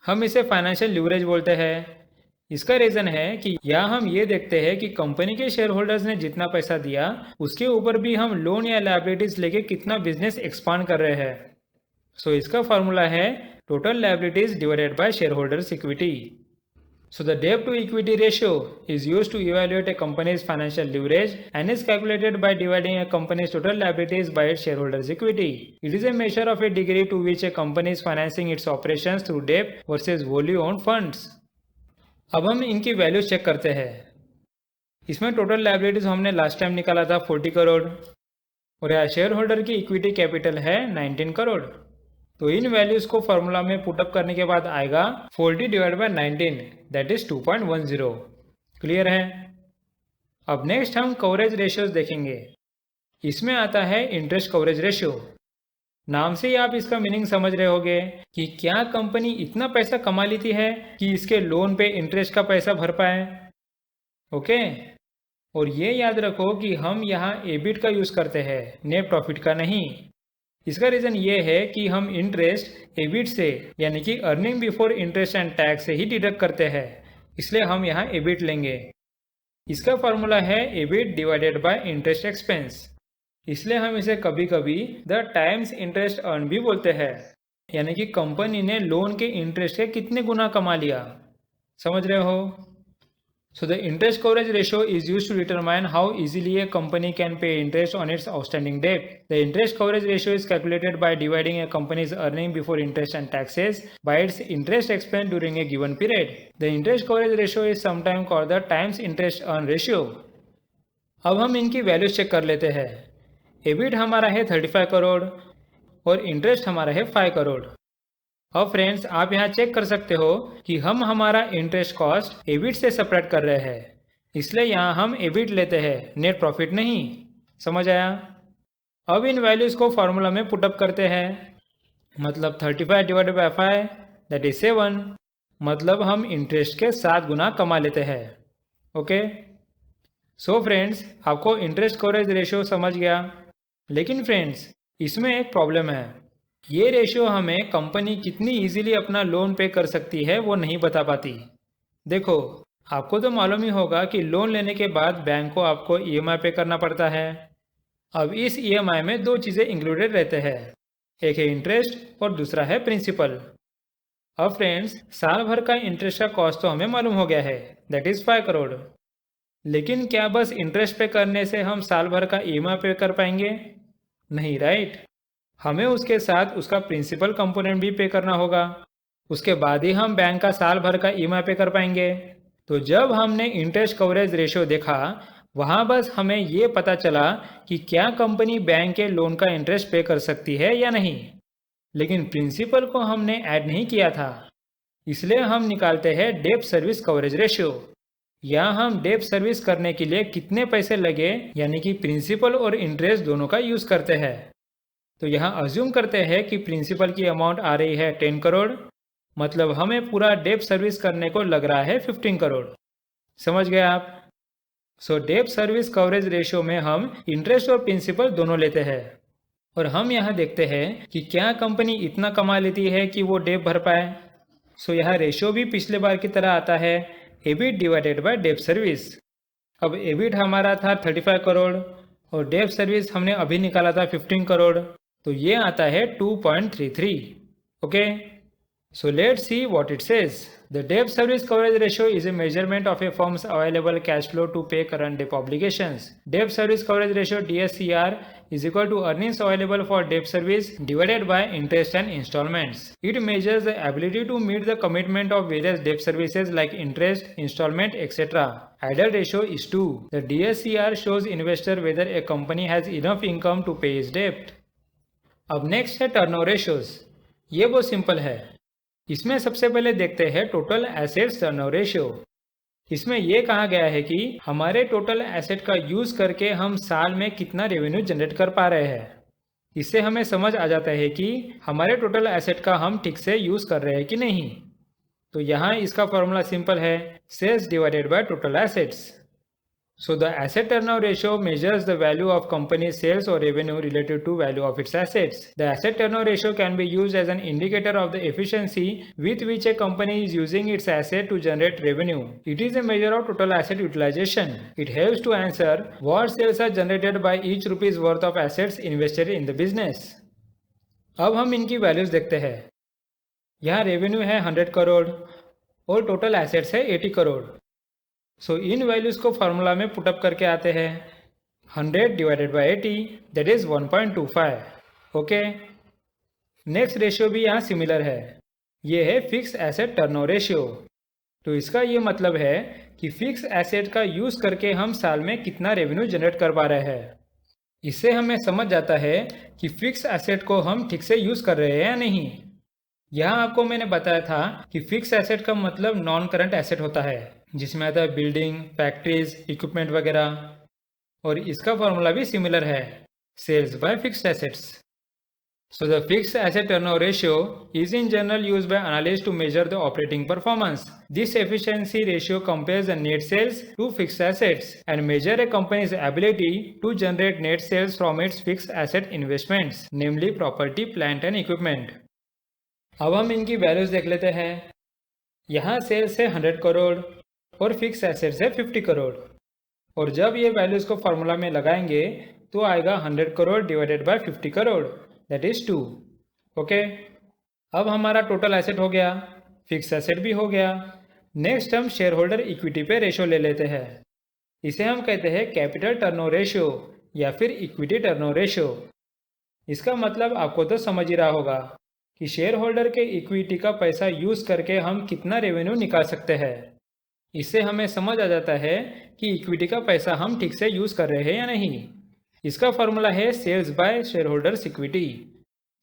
हम इसे फाइनेंशियल लीवरेज बोलते हैं। इसका रीजन है कि यहाँ हम ये देखते हैं कि कंपनी के शेयर होल्डर्स ने जितना पैसा दिया उसके ऊपर भी हम लोन या लायबिलिटीज लेके कितना बिजनेस एक्सपांड कर रहे हैं। सो इसका फॉर्मूला है total liabilities divided by shareholders equity. So the debt to equity ratio is used to evaluate a company's financial leverage and is calculated by dividing a company's total liabilities by its shareholders equity. It is a measure of a degree to which a company is financing its operations through debt versus wholly owned funds. अब हम इनकी value check करते हैं। इसमें total liabilities हमने last time निकाला था 40 करोड़ और यहाँ शेयर होल्डर की इक्विटी कैपिटल है 19 करोड़। तो इन वैल्यूज को फॉर्मूला में पुटअप करने के बाद आएगा 40 divide by 19 that is 2.10। Clear है। अब नेक्स्ट हम कवरेज रेशियोज देखेंगे। इसमें आता है इंटरेस्ट कवरेज रेशियो। नाम से ही आप इसका मीनिंग समझ रहे होगे कि क्या कंपनी इतना पैसा कमा लेती है कि इसके लोन पे इंटरेस्ट का पैसा भर पाए। ओके। और ये याद रखो कि हम यहाँ एबिट का यूज करते हैं, नेट प्रॉफिट का नहीं। इसका रीजन ये है कि हम इंटरेस्ट एबिट से यानी कि earning before interest and tax से ही डिडक्ट करते हैं, इसलिए हम यहाँ एबिट लेंगे। इसका फॉर्मूला है EBIT divided by interest expense, इसलिए हम इसे कभी कभी द टाइम्स इंटरेस्ट अर्न भी बोलते हैं, यानी कि कंपनी ने लोन के इंटरेस्ट के कितने गुना कमा लिया। समझ रहे हो। So the interest coverage ratio is used to determine how easily a company can pay interest on its outstanding debt. The interest coverage ratio is calculated by dividing a company's earning before interest and taxes by its interest expense during a given period. The interest coverage ratio is sometimes called the times interest earn ratio. अब हम इनकी values check कर लेते हैं। EBIT हमारा है 35 करोड़ और interest हमारा है 5 करोड़। अब फ्रेंड्स आप यहाँ चेक कर सकते हो कि हम हमारा इंटरेस्ट कॉस्ट एबिट से सेपरेट कर रहे हैं, इसलिए यहाँ हम एबिट लेते हैं, नेट प्रॉफिट नहीं। समझ आया। अब इन वैल्यूज को फॉर्मूला में पुटअप करते हैं। मतलब 35 डिवाइडेड बाय 5 दैट इज 7, मतलब हम इंटरेस्ट के 7 गुना कमा लेते हैं। ओके। सो फ्रेंड्स आपको इंटरेस्ट कवरेज रेशियो समझ गया, लेकिन फ्रेंड्स इसमें एक प्रॉब्लम है। ये रेशियो हमें कंपनी कितनी इजीली अपना लोन पे कर सकती है वो नहीं बता पाती। देखो आपको तो मालूम ही होगा कि लोन लेने के बाद बैंक को आपको ईएमआई पे करना पड़ता है। अब इस ईएमआई में 2 चीज़ें इंक्लूडेड रहते हैं, एक है इंटरेस्ट और दूसरा है प्रिंसिपल। अब फ्रेंड्स साल भर का इंटरेस्ट का कॉस्ट तो हमें मालूम हो गया है, दैट इज़ 5 करोड़। लेकिन क्या बस इंटरेस्ट पे करने से हम साल भर का ईएमआई पे कर पाएंगे? नहीं, राइट। हमें उसके साथ उसका प्रिंसिपल कंपोनेंट भी पे करना होगा, उसके बाद ही हम बैंक का साल भर का ईएमआई पे कर पाएंगे। तो जब हमने इंटरेस्ट कवरेज रेशियो देखा, वहाँ बस हमें ये पता चला कि क्या कंपनी बैंक के लोन का इंटरेस्ट पे कर सकती है या नहीं, लेकिन प्रिंसिपल को हमने ऐड नहीं किया था। इसलिए हम निकालते हैं डेब्ट सर्विस कवरेज रेशियो। यहाँ हम डेब्ट सर्विस करने के लिए कितने पैसे लगे यानी कि प्रिंसिपल और इंटरेस्ट दोनों का यूज करते हैं। तो यहाँ अज्यूम करते हैं कि प्रिंसिपल की अमाउंट आ रही है 10 करोड़, मतलब हमें पूरा डेब्ट सर्विस करने को लग रहा है 15 करोड़। समझ गए आप। सो डेब्ट सर्विस कवरेज रेशियो में हम इंटरेस्ट और प्रिंसिपल दोनों लेते हैं और हम यहाँ देखते हैं कि क्या कंपनी इतना कमा लेती है कि वो डेब्ट भर पाए। सो यहाँ रेशियो भी पिछले बार की तरह आता है एबिट डिवाइडेड बाय डेब्ट सर्विस। अब एबिट हमारा था 35 करोड़ और डेब्ट सर्विस हमने अभी निकाला था 15 करोड़, तो ये आता है 2.33। Okay. So let's see what it says. The डेब्ट service coverage ratio is A measurement of A firms available cash flow to पे करंट डेब्ट ऑब्लिगेशंस। डेब्ट service coverage ratio DSCR is equal to earnings available for debt service divided by interest and installments. It measures the ability to meet the commitment of various debt services like interest, installment, etc. Ideal ratio is 2. The DSCR shows investor whether a company has enough income to pay its debt. अब next है turnover ratios. ये बहुत simple है। इसमें सबसे पहले देखते हैं टोटल एसेट्स टर्नओवर रेशियो। इसमें यह कहा गया है कि हमारे टोटल एसेट का यूज करके हम साल में कितना रेवेन्यू जनरेट कर पा रहे हैं। इससे हमें समझ आ जाता है कि हमारे टोटल एसेट का हम ठीक से यूज कर रहे हैं कि नहीं। तो यहाँ इसका फॉर्मूला सिंपल है, sales divided by total assets. So the asset turnover ratio measures the value of company's sales or revenue related to value of its assets. The asset turnover ratio can be used as an indicator of the efficiency with which a company is using its asset to generate revenue. It is a measure of total asset utilization. It helps to answer what sales are generated by each rupees worth of assets invested in the business. अब हम इनकी values देखते हैं। यहाँ revenue है 100 करोड़ और total assets है 80 करोड़। सो इन values को फॉर्मूला में पुटअप करके आते हैं 100 divided by 80 that is 1.25। Okay. Next ratio भी यहाँ सिमिलर है, ये है फिक्स एसेट टर्नओवर रेशियो। तो इसका ये मतलब है कि फिक्स एसेट का यूज़ करके हम साल में कितना रेवेन्यू जनरेट कर पा रहे हैं। इससे हमें समझ जाता है कि फिक्स एसेट को हम ठीक से यूज़ कर रहे हैं या नहीं। यहाँ आपको मैंने बताया था कि फिक्स एसेट का मतलब नॉन करंट एसेट होता है, जिसमें आता है बिल्डिंग, फैक्ट्रीज, इक्विपमेंट वगैरह। और इसका फॉर्मूला भी सिमिलर है, sales by fixed assets. So the fixed asset turnover ratio is in general used by analysts to measure the operating performance. This efficiency ratio compares the net sales to fixed assets and measure a company's ability to generate net sales from its fixed asset investments, namely property, plant and equipment. अब हम इनकी values देख लेते हैं। यहाँ sales है 100 करोड़ और fix assets है 50 करोड़। और जब ये वैल्यूज को फॉर्मूला में लगाएंगे तो आएगा 100 crore divided by 50 crore, that is 2। Okay, अब हमारा टोटल एसेट हो गया, फिक्स एसेट भी हो गया। नेक्स्ट हम शेयर होल्डर इक्विटी पे रेशो ले लेते हैं। इसे हम कहते हैं कैपिटल टर्नओवर रेशो या फिर इक्विटी टर्नओवर रेशो। इसका मतलब आपको तो समझ ही रहा होगा कि शेयर होल्डर के इक्विटी का पैसा यूज करके हम कितना रेवेन्यू निकाल सकते हैं। इससे हमें समझ आ जाता है कि इक्विटी का पैसा हम ठीक से यूज कर रहे हैं या नहीं। इसका फॉर्मूला है sales by shareholders equity.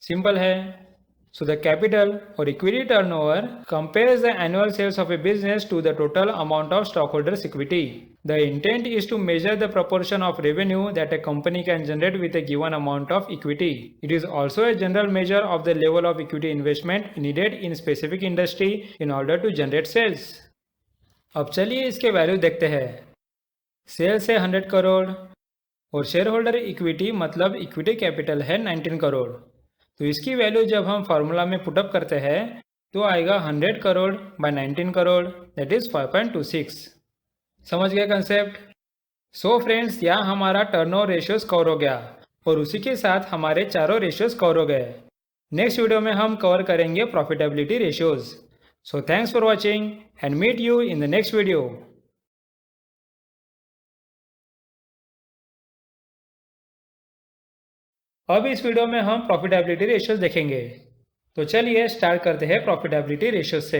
Simple है। सो द कैपिटल और equity turnover compares the annual sales of a business to the total amount of stockholders equity. The intent is to measure the proportion of revenue that a company can generate with a given amount of equity. It is also a general measure of the level of equity investment needed in specific industry in order to generate sales. अब चलिए इसके value देखते हैं। Sales है 100 करोड़ और share holder equity मतलब equity capital है 19 करोड़। तो इसकी वैल्यू जब हम फार्मूला में पुटअप करते हैं तो आएगा 100 crore by 19 crore, that is 5.26। समझ गए कंसेप्ट? सो फ्रेंड्स, यहाँ हमारा टर्नओवर रेशियोज कवर हो गया और उसी के साथ हमारे चारों रेशियोज कवर हो गए। नेक्स्ट वीडियो में हम कवर करेंगे profitability ratios. So thanks for watching and meet you in the next video. अब इस वीडियो में हम प्रॉफिटेबिलिटी रेशियोज देखेंगे। तो चलिए स्टार्ट करते हैं प्रॉफिटेबिलिटी रेशियोज से।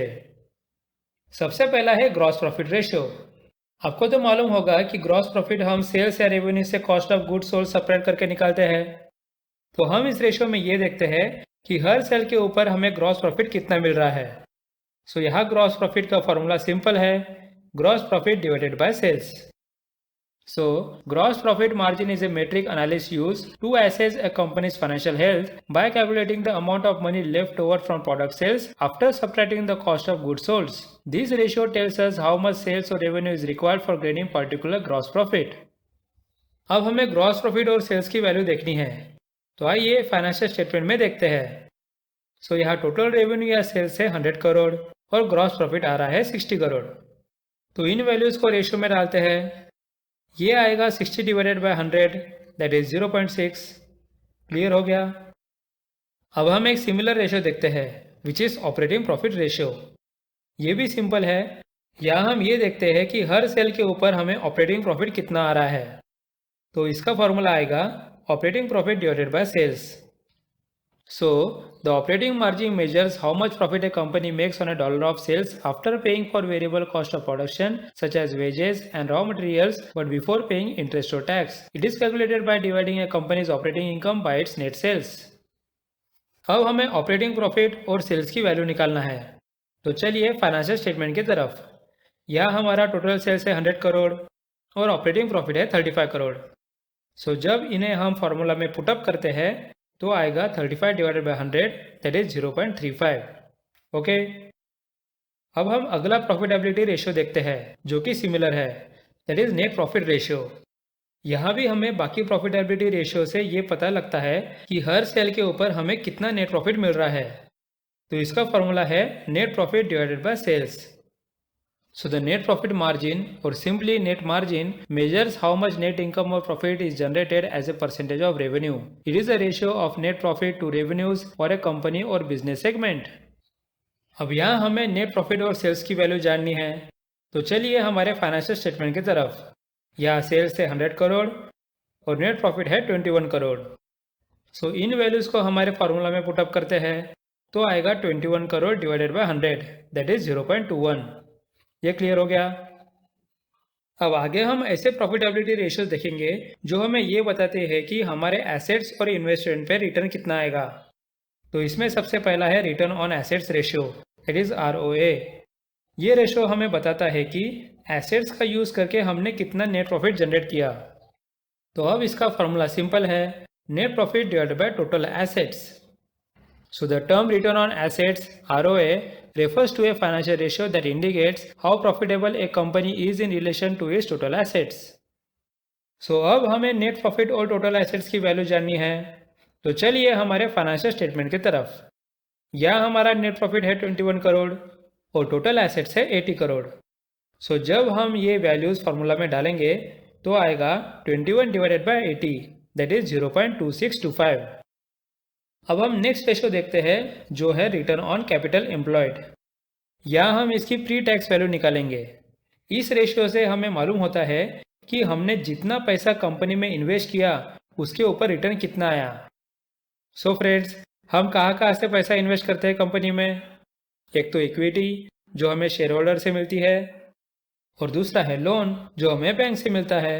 सबसे पहला है ग्रॉस प्रॉफिट रेशियो। आपको तो मालूम होगा कि ग्रॉस प्रॉफिट हम सेल्स या रेवेन्यू से cost of goods sold separate करके निकालते हैं। तो हम इस रेशियो में ये देखते हैं कि हर सेल के ऊपर हमें ग्रॉस प्रॉफिट कितना मिल रहा है। सो यहाँ ग्रॉस प्रॉफिट का फॉर्मूला सिंपल है, gross profit divided by sales. So, gross profit margin is a metric analysts use to assess a company's financial health by calculating the amount of money left over from product sales after subtracting the cost of goods sold. This ratio tells us how much sales or revenue is required for gaining particular gross profit. अब हमें gross profit और sales की value देखनी है, तो आइए financial statement में देखते हैं। सो यहाँ टोटल रेवेन्यू या सेल्स है 100 करोड़ और ग्रॉस प्रॉफिट आ रहा है 60 करोड़। तो इन वैल्यूज को रेशियो में डालते हैं। ये आएगा 60 divided by 100, that is 0.6। Clear हो गया। अब हम एक सिमिलर रेशियो देखते हैं which is operating profit ratio. ये भी सिंपल है। यहाँ हम ये देखते हैं कि हर सेल के ऊपर हमें ऑपरेटिंग प्रॉफिट कितना आ रहा है। तो इसका फॉर्मूला आएगा operating profit divided by sales. So, the operating margin measures how much profit a company makes on a dollar of sales after paying for variable cost of production such as wages and raw materials but before paying interest or tax. It is calculated by dividing a company's operating income by its net sales. अब हमें operating profit और sales की value निकालना है। तो चलिए financial statement की तरफ। यहाँ हमारा टोटल सेल्स है 100 करोड़ और ऑपरेटिंग प्रॉफिट है 35 करोड़। सो जब इन्हें हम फॉर्मूला में पुटअप करते हैं तो आएगा 35 divided bye 100, that is 0.35। Okay, अब हम अगला प्रॉफिटेबिलिटी रेशियो देखते हैं जो कि सिमिलर है, that is net profit ratio. यहाँ भी हमें बाकी प्रॉफिटेबिलिटी रेशियो से ये पता लगता है कि हर सेल के ऊपर हमें कितना नेट प्रॉफिट मिल रहा है। तो इसका फॉर्मूला है net profit divided by sales. So the net profit margin or simply net margin measures how much net income or profit is generated as a percentage of revenue. It is a ratio of net profit to revenues for a company or business segment. अब यहाँ हमें net profit और sales की value जाननी है। तो चलिए हमारे फाइनेंशियल स्टेटमेंट की तरफ। यहाँ सेल्स है 100 करोड़ और नेट प्रॉफिट है 21 करोड़। सो इन वैल्यूज़ को हमारे फार्मूला में पुटअप करते हैं तो आएगा 21 crore divided by 100, that is 0.21। ये क्लियर हो गया। अब आगे हम ऐसे प्रॉफिटेबिलिटी रेशियोज देखेंगे जो हमें ये बताते हैं कि हमारे एसेट्स और इन्वेस्टमेंट पे रिटर्न कितना आएगा। तो इसमें सबसे पहला है return on assets ratio, that is ROA। ये रेशियो हमें बताता है कि एसेट्स का यूज़ करके हमने कितना नेट प्रॉफिट जनरेट किया। तो अब इसका फॉर्मूला सिंपल है, net profit divided by total assets. So the term return on assets ROA refers to a financial ratio that indicates how profitable a company is in relation to its total assets. So अब हमें net profit और total assets की value जाननी है। तो चलिए हमारे financial statement की तरफ। यहाँ हमारा नेट प्रॉफिट है 21 करोड़ और टोटल एसेट्स है 80 करोड़। सो जब हम ये वैल्यूज फार्मूला में डालेंगे तो आएगा 21 डिवाइडेड बाय 80, दैट इज 0.2625। अब हम नेक्स्ट रेशियो देखते हैं जो है रिटर्न ऑन कैपिटल एम्प्लॉयड। यहाँ हम इसकी प्री टैक्स वैल्यू निकालेंगे। इस रेशियो से हमें मालूम होता है कि हमने जितना पैसा कंपनी में इन्वेस्ट किया उसके ऊपर रिटर्न कितना आया। सो फ्रेंड्स, हम कहाँ से पैसा इन्वेस्ट करते हैं कंपनी में? एक तो इक्विटी जो हमें शेयर होल्डर से मिलती है और दूसरा है लोन जो हमें बैंक से मिलता है।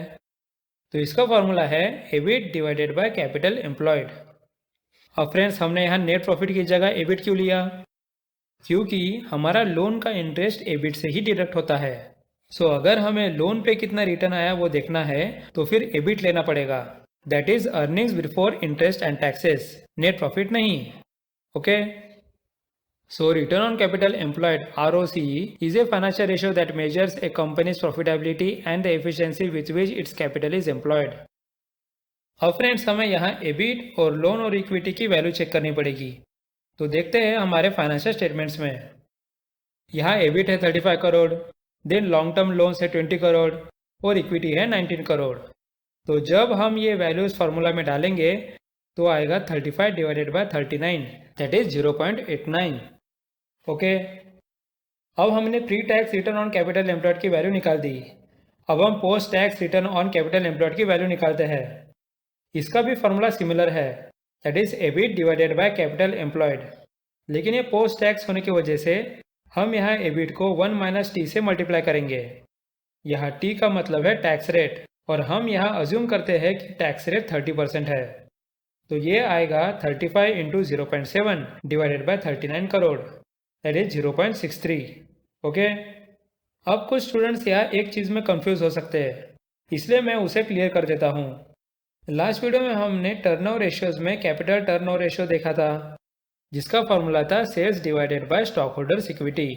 तो इसका फॉर्मूला है EBIT divided by capital employed. अब फ्रेंड्स, हमने यहाँ नेट प्रॉफिट की जगह एबिट क्यों लिया? क्योंकि हमारा लोन का इंटरेस्ट एबिट से ही डिडक्ट होता है। सो अगर हमें लोन पे कितना रिटर्न आया वो देखना है तो फिर एबिट लेना पड़ेगा, that is earnings before interest and taxes, net profit नहीं। Okay, so return on capital employed ROCE is a financial ratio that measures a company's profitability and the efficiency with which its capital is employed. अब friends, हमें यहाँ EBIT और loan और equity की value check करनी पड़ेगी। तो देखते हैं हमारे फाइनेंशियल स्टेटमेंट्स में। यहाँ एबिट है 35 crore, then long term loans है 20 करोड़ और इक्विटी है 19 करोड़। तो जब हम ये वैल्यूज फार्मूला में डालेंगे तो आएगा 35 divided by 39, that is 0.89। Okay, अब हमने pre tax return on capital employed की वैल्यू निकाल दी। अब हम post tax return on capital employed की वैल्यू निकालते हैं। इसका भी फॉर्मूला सिमिलर है, that is EBIT divided by capital employed. लेकिन ये पोस्ट टैक्स होने की वजह से हम यहाँ एबिट को 1 - t से मल्टीप्लाई करेंगे। यहाँ t का मतलब है टैक्स रेट और हम यहाँ अज्यूम करते हैं कि टैक्स रेट 30% है। तो ये आएगा 35 into 0.7 divided by 39 crore, that is 0.63। Okay, अब कुछ स्टूडेंट्स यहाँ एक चीज़ में कंफ्यूज हो सकते हैं, इसलिए मैं उसे क्लियर कर देता हूँ। लास्ट वीडियो में हमने टर्नओवर रेशियोज में कैपिटल टर्नओवर रेशियो देखा था जिसका फॉर्मूला था sales divided by stock holders equity.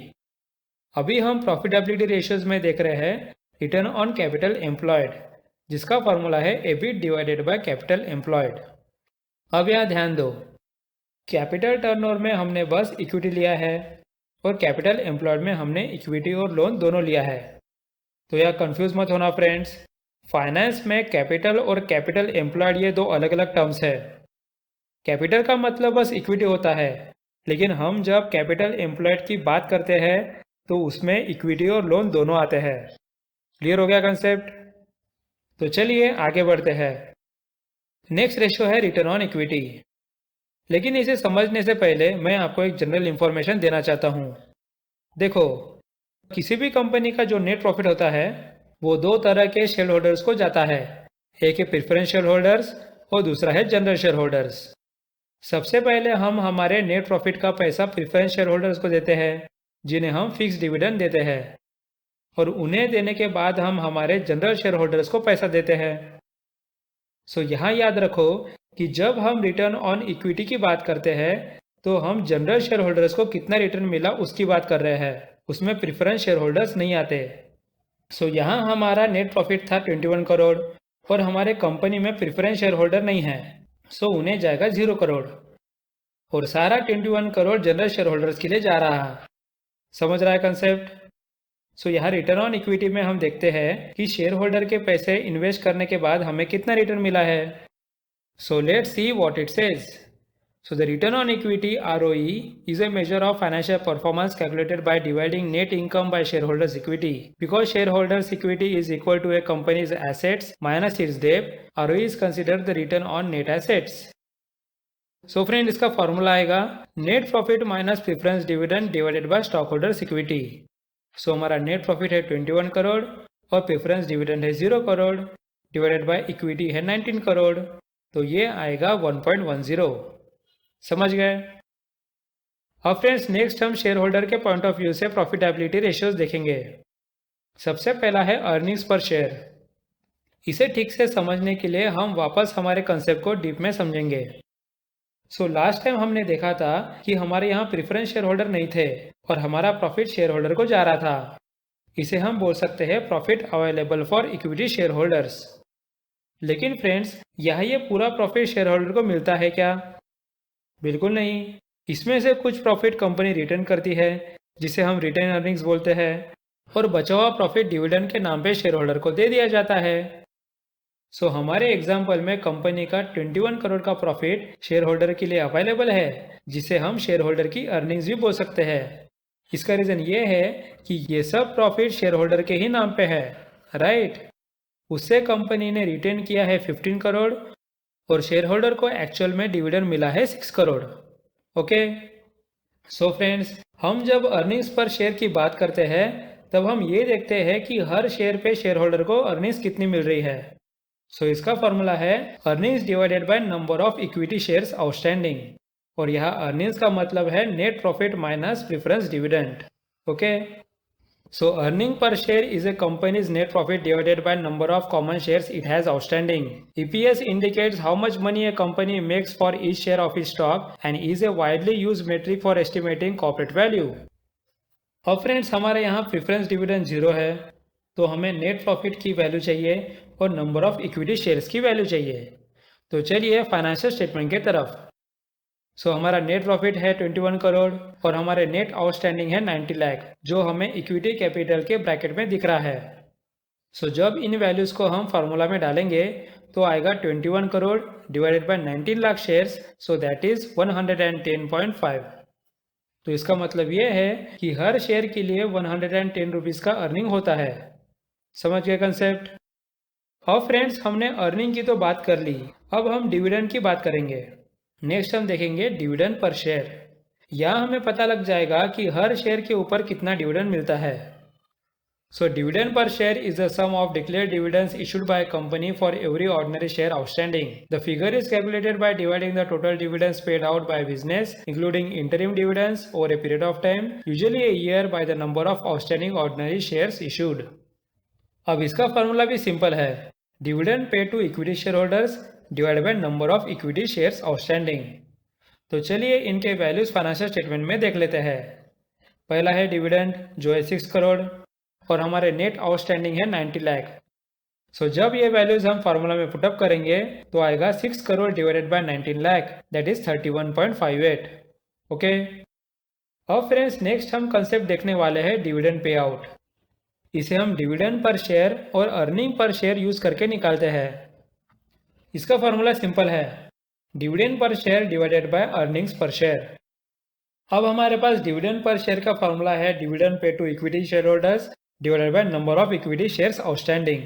अभी हम प्रॉफिटेबिलिटी रेशियोज में देख रहे हैं रिटर्न ऑन कैपिटल एम्प्लॉयड जिसका फॉर्मूला है EBIT divided by capital employed. अब यहाँ ध्यान दो, कैपिटल टर्नओवर में हमने बस इक्विटी लिया है और कैपिटल एम्प्लॉयड में हमने इक्विटी और लोन दोनों लिया है। तो यह कंफ्यूज मत होना फ्रेंड्स, फाइनेंस में कैपिटल और कैपिटल एम्प्लॉयड ये दो अलग अलग टर्म्स है। कैपिटल का मतलब बस इक्विटी होता है, लेकिन हम जब कैपिटल एम्प्लॉयड की बात करते हैं तो उसमें इक्विटी और लोन दोनों आते हैं। क्लियर हो गया कंसेप्ट? तो चलिए आगे बढ़ते हैं। नेक्स्ट रेशियो है रिटर्न ऑन इक्विटी। लेकिन इसे समझने से पहले मैं आपको एक जनरल इंफॉर्मेशन देना चाहता हूँ। देखो, किसी भी कंपनी का जो नेट प्रॉफिट होता है वो दो तरह के शेयर होल्डर्स को जाता है, एक है प्रेफरेंस शेयर होल्डर्स और दूसरा है जनरल शेयर होल्डर्स। सबसे पहले हम हमारे नेट प्रॉफिट का पैसा प्रेफरेंस शेयर होल्डर्स को देते हैं जिन्हें हम फिक्स डिविडेंड देते हैं, और उन्हें देने के बाद हम हमारे जनरल शेयर होल्डर्स को पैसा देते हैं। सो यहाँ याद रखो कि जब हम रिटर्न ऑन इक्विटी की बात करते हैं तो हम जनरल शेयर होल्डर्स को कितना रिटर्न मिला उसकी बात कर रहे हैं, उसमें प्रेफरेंस शेयर होल्डर्स नहीं आते। सो यहाँ हमारा नेट प्रॉफिट था 21 करोड़ और हमारे कंपनी में प्रेफरेंस शेयर होल्डर नहीं है, सो उन्हें जाएगा 0 करोड़ और सारा 21 करोड़ जनरल शेयर होल्डर्स के लिए जा रहा है। समझ रहा है कंसेप्ट? सो यहाँ रिटर्न ऑन इक्विटी में हम देखते हैं कि शेयर होल्डर के पैसे इन्वेस्ट करने के बाद हमें कितना रिटर्न मिला है। So let's see what it says. So the return on equity ROE is a measure of financial performance calculated by dividing net income by shareholders' equity. Because shareholders' equity is equal to a company's assets minus its debt, ROE is considered the return on net assets. So friend, इसका formula आएगा net profit minus preference dividend divided by stock holders equity. So हमारा net profit है 21 करोड़ और preference dividend है 0 crore divided by equity है 19 करोड़, तो ये आएगा 1.10। समझ गए? अब फ्रेंड्स नेक्स्ट हम शेयर होल्डर के पॉइंट ऑफ व्यू से प्रॉफिटेबिलिटी रेशियोज देखेंगे। सबसे पहला है अर्निंग्स पर शेयर। इसे ठीक से समझने के लिए हम वापस हमारे कंसेप्ट को डीप में समझेंगे। लास्ट टाइम हमने देखा था कि हमारे यहाँ प्रेफरेंस शेयर होल्डर नहीं थे और हमारा प्रॉफिट शेयर होल्डर को जा रहा था। इसे हम बोल सकते हैं profit available for equity share holders. लेकिन फ्रेंड्स यहाँ ये पूरा प्रॉफिट शेयर होल्डर को मिलता है क्या? बिल्कुल नहीं। इसमें से कुछ प्रॉफिट कंपनी रिटर्न करती है जिसे हम रिटेन अर्निंग्स बोलते हैं, और बचा हुआ प्रॉफिट डिविडेंड के नाम पे शेयर होल्डर को दे दिया जाता है। हमारे एग्जाम्पल में कंपनी का 21 करोड़ का प्रॉफिट शेयर होल्डर के लिए अवेलेबल है, जिसे हम शेयर होल्डर की अर्निंग्स भी बोल सकते हैं। इसका रीज़न ये है कि ये सब प्रॉफिट शेयर होल्डर के ही नाम पे है, राइट? उससे कंपनी ने रिटेन किया है 15 करोड़ और शेयर होल्डर को एक्चुअल में डिविडेंड मिला है 6 करोड़। ओके, फ्रेंड्स हम जब अर्निंग्स पर शेयर की बात करते हैं तब हम ये देखते हैं कि हर शेयर पे शेयर होल्डर को अर्निंग्स कितनी मिल रही है। इसका फॉर्मूला है earnings divided by number of equity shares outstanding, और यहाँ अर्निंग्स का मतलब है net profit minus preference dividend. Okay, earning per share is a company's net profit divided by number of common shares it has outstanding. EPS indicates how much money a company makes for each share of its stock and is a widely used metric for estimating corporate value. अब friends हमारे यहाँ preference dividend 0 है, तो हमें net profit की value चाहिए और number of equity shares की वैल्यू चाहिए। तो चलिए फाइनेंशियल स्टेटमेंट की तरफ। हमारा नेट प्रॉफिट है 21 करोड़ और हमारे नेट आउटस्टैंडिंग है 90 लाख, जो हमें इक्विटी कैपिटल के ब्रैकेट में दिख रहा है। जब इन वैल्यूज़ को हम फार्मूला में डालेंगे तो आएगा 21 crore divided by 19 lakh shares, that is 110.5। तो इसका मतलब ये है कि हर शेयर के लिए 110 रुपीज़ का अर्निंग होता है। समझ गए कंसेप्ट? अब फ्रेंड्स हमने अर्निंग की तो बात कर ली, अब हम डिविडेंड की बात करेंगे। नेक्स्ट हम देखेंगे डिविडेंड पर शेयर। यहाँ हमें पता लग जाएगा कि हर शेयर के ऊपर कितना डिविडेंड मिलता है। Dividend per share is the sum of declared dividends issued by company for every ordinary share outstanding. The figure is calculated by dividing the total dividends paid out by business including interim dividends over a period of time, usually a year, by the number of outstanding ordinary shares issued. अब इसका formula भी simple है, dividend paid to equity share holders divided by number of equity shares outstanding. तो चलिए इनके values financial statement में देख लेते हैं। पहला है डिविडेंड जो है 6 करोड़ और हमारे नेट आउटस्टैंडिंग है 90 लाख। जब ये वैल्यूज हम फार्मूला में पुटअप करेंगे तो आएगा 6 crore divided by 19 lakh, that is 31.58। Okay, अब फ्रेंड्स नेक्स्ट हम कंसेप्ट देखने वाले हैं डिविडेंड पे आउट। इसे हम डिविडेंड पर शेयर और अर्निंग पर शेयर यूज करके निकालते हैं। इसका फॉर्मूला सिंपल है, dividend per share divided by earnings per share. अब हमारे पास डिविडेंड पर शेयर का फॉर्मूला है dividend pay to equity share holders divided by number of equity shares outstanding.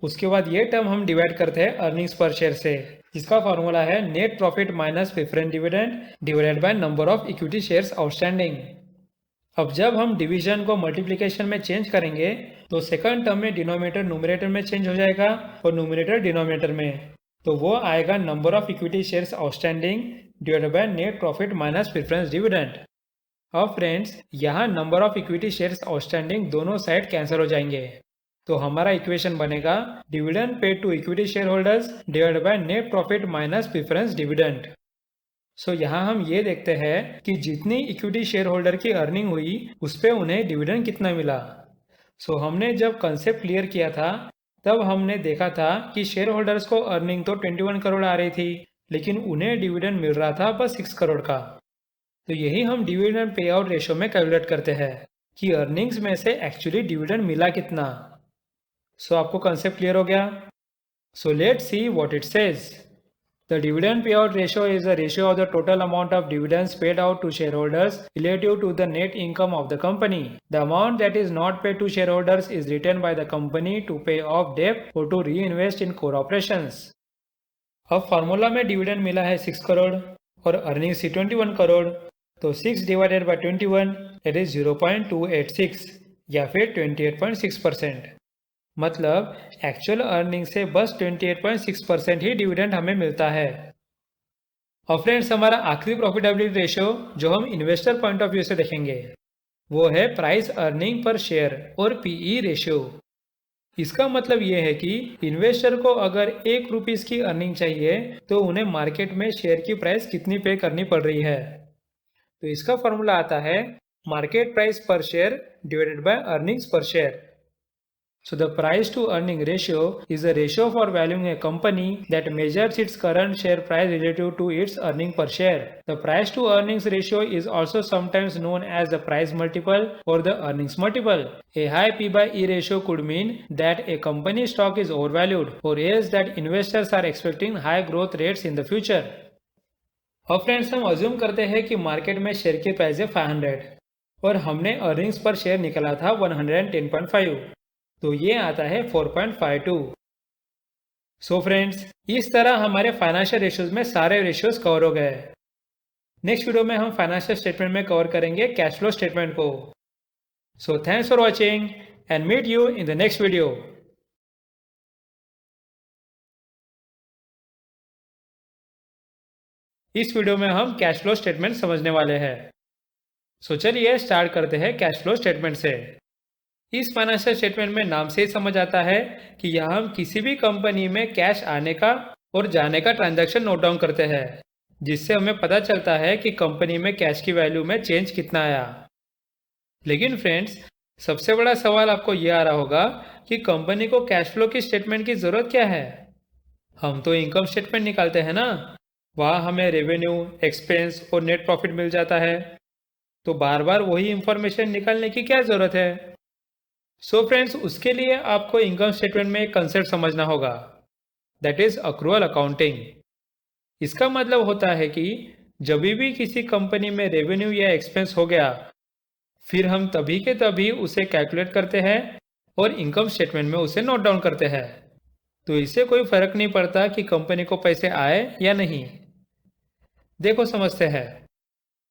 उसके बाद ये टर्म हम डिवाइड करते हैं अर्निंग्स पर शेयर से, जिसका फॉर्मूला है net profit minus preference dividend divided by number of equity shares outstanding. अब जब हम डिवीजन को मल्टीप्लिकेशन में चेंज करेंगे तो सेकंड टर्म में डिनोमिनेटर न्यूमरेटर में चेंज हो जाएगा और न्यूमरेटर डिनोमिनेटर में, तो वो आएगा number of equity shares outstanding divided by net profit minus preference dividend. अब फ्रेंड्स यहाँ number of equity shares outstanding दोनों साइड कैंसिल हो जाएंगे, तो हमारा इक्वेशन बनेगा dividend paid to equity share holders divided by net profit minus preference dividend. यहाँ हम ये देखते हैं कि जितनी इक्विटी शेयर होल्डर की अर्निंग हुई उस पर उन्हें डिविडेंड कितना मिला। हमने जब कंसेप्ट क्लियर किया था तब हमने देखा था कि शेयर होल्डर्स को अर्निंग तो 21 करोड़ आ रही थी, लेकिन उन्हें डिविडेंड मिल रहा था बस 6 करोड़ का। तो यही हम डिविडेंड पे आउट रेशियो में कैलकुलेट करते हैं कि अर्निंग्स में से एक्चुअली डिविडेंड मिला कितना। आपको कंसेप्ट क्लियर हो गया? Let's see what it says. The dividend payout ratio is the ratio of the total amount of dividends paid out to shareholders relative to the net income of the company. The amount that is not paid to shareholders is retained by the company to pay off debt or to reinvest in core operations. अब formula में dividend मिला है 6 करोड़ और earning 21 crore, तो 6 divided by 21 that is 0.286 या फिर 28.6%। मतलब actual earning से बस 28.6% ही डिविडेंड हमें मिलता है। और फ्रेंड्स, हमारा आखिरी प्रॉफिटेबिलिटी रेशियो जो हम इन्वेस्टर पॉइंट ऑफ व्यू से देखेंगे वो है प्राइस अर्निंग पर शेयर और पीई रेशियो। इसका मतलब ये है कि इन्वेस्टर को अगर 1 रुपीस की अर्निंग चाहिए तो उन्हें मार्केट में शेयर की प्राइस कितनी पे करनी पड़ रही है। तो इसका फॉर्मूला आता है मार्केट प्राइस पर share divided by earnings per share. So the price to earning ratio is a ratio for valuing a company that measures its current share price relative to its earning per share. The price to earnings ratio is also sometimes known as the price multiple or the earnings multiple. A high P by E ratio could mean that a company stock is overvalued or else that investors are expecting high growth rates in the future. और friends, हम assume करते हैं कि market में share की price है 500 और हमने अर्निंग्स पर शेयर निकाला था 110.5, तो ये आता है 4.52। सो फ्रेंड्स, इस तरह हमारे फाइनेंशियल रेशियोज में सारे रेशियोज कवर हो गए। नेक्स्ट वीडियो में हम फाइनेंशियल स्टेटमेंट में कवर करेंगे कैश फ्लो स्टेटमेंट को। So thanks for watching and meet you in the next video. इस वीडियो में हम कैश फ्लो स्टेटमेंट समझने वाले हैं। सो चलिए स्टार्ट करते हैं कैश फ्लो स्टेटमेंट से। इस फाइनेंशियल स्टेटमेंट में नाम से ही समझ आता है कि यहाँ हम किसी भी कंपनी में कैश आने का और जाने का ट्रांजैक्शन नोट डाउन करते हैं, जिससे हमें पता चलता है कि कंपनी में कैश की वैल्यू में चेंज कितना आया। लेकिन फ्रेंड्स, सबसे बड़ा सवाल आपको ये आ रहा होगा कि कंपनी को कैश फ्लो की स्टेटमेंट की ज़रूरत क्या है। हम तो इनकम स्टेटमेंट निकालते हैं ना, वहाँ हमें रेवेन्यू, एक्सपेंस और नेट प्रॉफिट मिल जाता है, तो बार बार वही इंफॉर्मेशन निकालने की क्या ज़रूरत है। सो फ्रेंड्स, उसके लिए आपको इनकम स्टेटमेंट में एक कंसेप्ट समझना होगा, दैट इज अक्रूअल अकाउंटिंग। इसका मतलब होता है कि जब भी किसी कंपनी में रेवेन्यू या एक्सपेंस हो गया, फिर हम तभी के तभी उसे कैलकुलेट करते हैं और इनकम स्टेटमेंट में उसे नोट डाउन करते हैं। तो इससे कोई फर्क नहीं पड़ता कि कंपनी को पैसे आए या नहीं। देखो समझते हैं।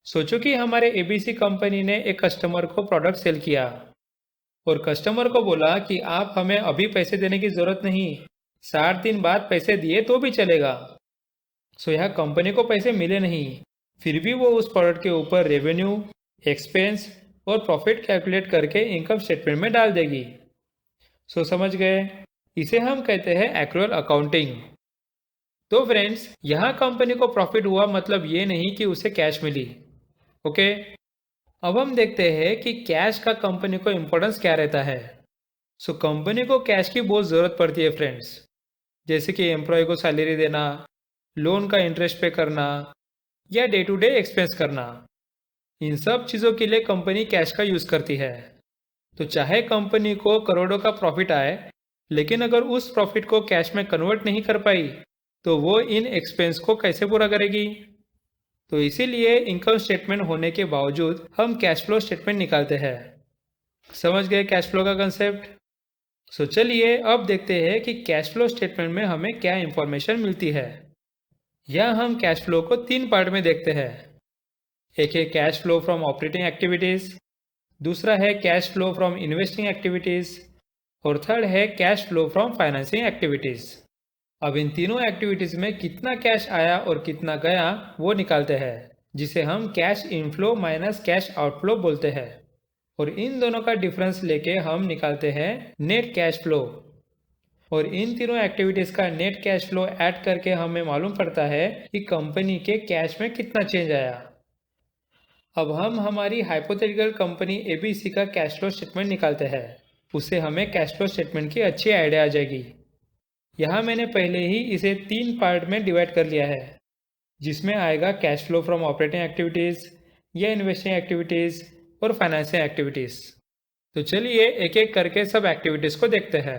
सोचो कि हमारे एबीसी कंपनी ने एक कस्टमर को प्रोडक्ट सेल किया और कस्टमर को बोला कि आप हमें अभी पैसे देने की ज़रूरत नहीं, 60 दिन बाद पैसे दिए तो भी चलेगा। सो यहाँ कंपनी को पैसे मिले नहीं, फिर भी वो उस प्रोडक्ट के ऊपर रेवेन्यू, एक्सपेंस और प्रॉफिट कैलकुलेट करके इनकम स्टेटमेंट में डाल देगी। सो समझ गए, इसे हम कहते हैं एक्रूअल अकाउंटिंग। तो फ्रेंड्स, यहाँ कंपनी को प्रॉफिट हुआ मतलब ये नहीं कि उसे कैश मिली। ओके, अब हम देखते हैं कि कैश का कंपनी को इम्पोर्टेंस क्या रहता है। सो कंपनी को कैश की बहुत ज़रूरत पड़ती है फ्रेंड्स, जैसे कि एम्प्लॉय को सैलरी देना, लोन का इंटरेस्ट पे करना या डे टू डे एक्सपेंस करना। इन सब चीज़ों के लिए कंपनी कैश का यूज़ करती है। तो चाहे कंपनी को करोड़ों का प्रॉफिट आए, लेकिन अगर उस प्रॉफिट को कैश में कन्वर्ट नहीं कर पाई तो वो इन एक्सपेंस को कैसे पूरा करेगी। तो इसीलिए इनकम स्टेटमेंट होने के बावजूद हम कैश फ्लो स्टेटमेंट निकालते हैं। समझ गए कैश फ्लो का कंसेप्ट। सो चलिए अब देखते हैं कि कैश फ्लो स्टेटमेंट में हमें क्या इंफॉर्मेशन मिलती है। यहाँ हम कैश फ्लो को 3 पार्ट में देखते हैं। एक है cash flow from operating activities, दूसरा है cash flow from investing activities और थर्ड है cash flow from financing activities. अब इन तीनों एक्टिविटीज़ में कितना कैश आया और कितना गया वो निकालते हैं, जिसे हम cash inflow minus cash outflow बोलते हैं। और इन दोनों का डिफरेंस लेके हम निकालते हैं नेट कैश फ्लो। और इन तीनों एक्टिविटीज़ का नेट कैश फ्लो ऐड करके हमें मालूम पड़ता है कि कंपनी के कैश में कितना चेंज आया। अब हम हमारी हाइपोथेटिकल कंपनी एबीसी का कैश फ्लो स्टेटमेंट निकालते हैं, उससे हमें कैश फ्लो स्टेटमेंट की अच्छी आइडिया आ जाएगी। यहाँ मैंने पहले ही इसे 3 पार्ट में डिवाइड कर लिया है, जिसमें आएगा cash flow from operating activities या इन्वेस्टिंग एक्टिविटीज़ और फाइनेंसिंग एक्टिविटीज़। तो चलिए एक एक करके सब एक्टिविटीज़ को देखते हैं।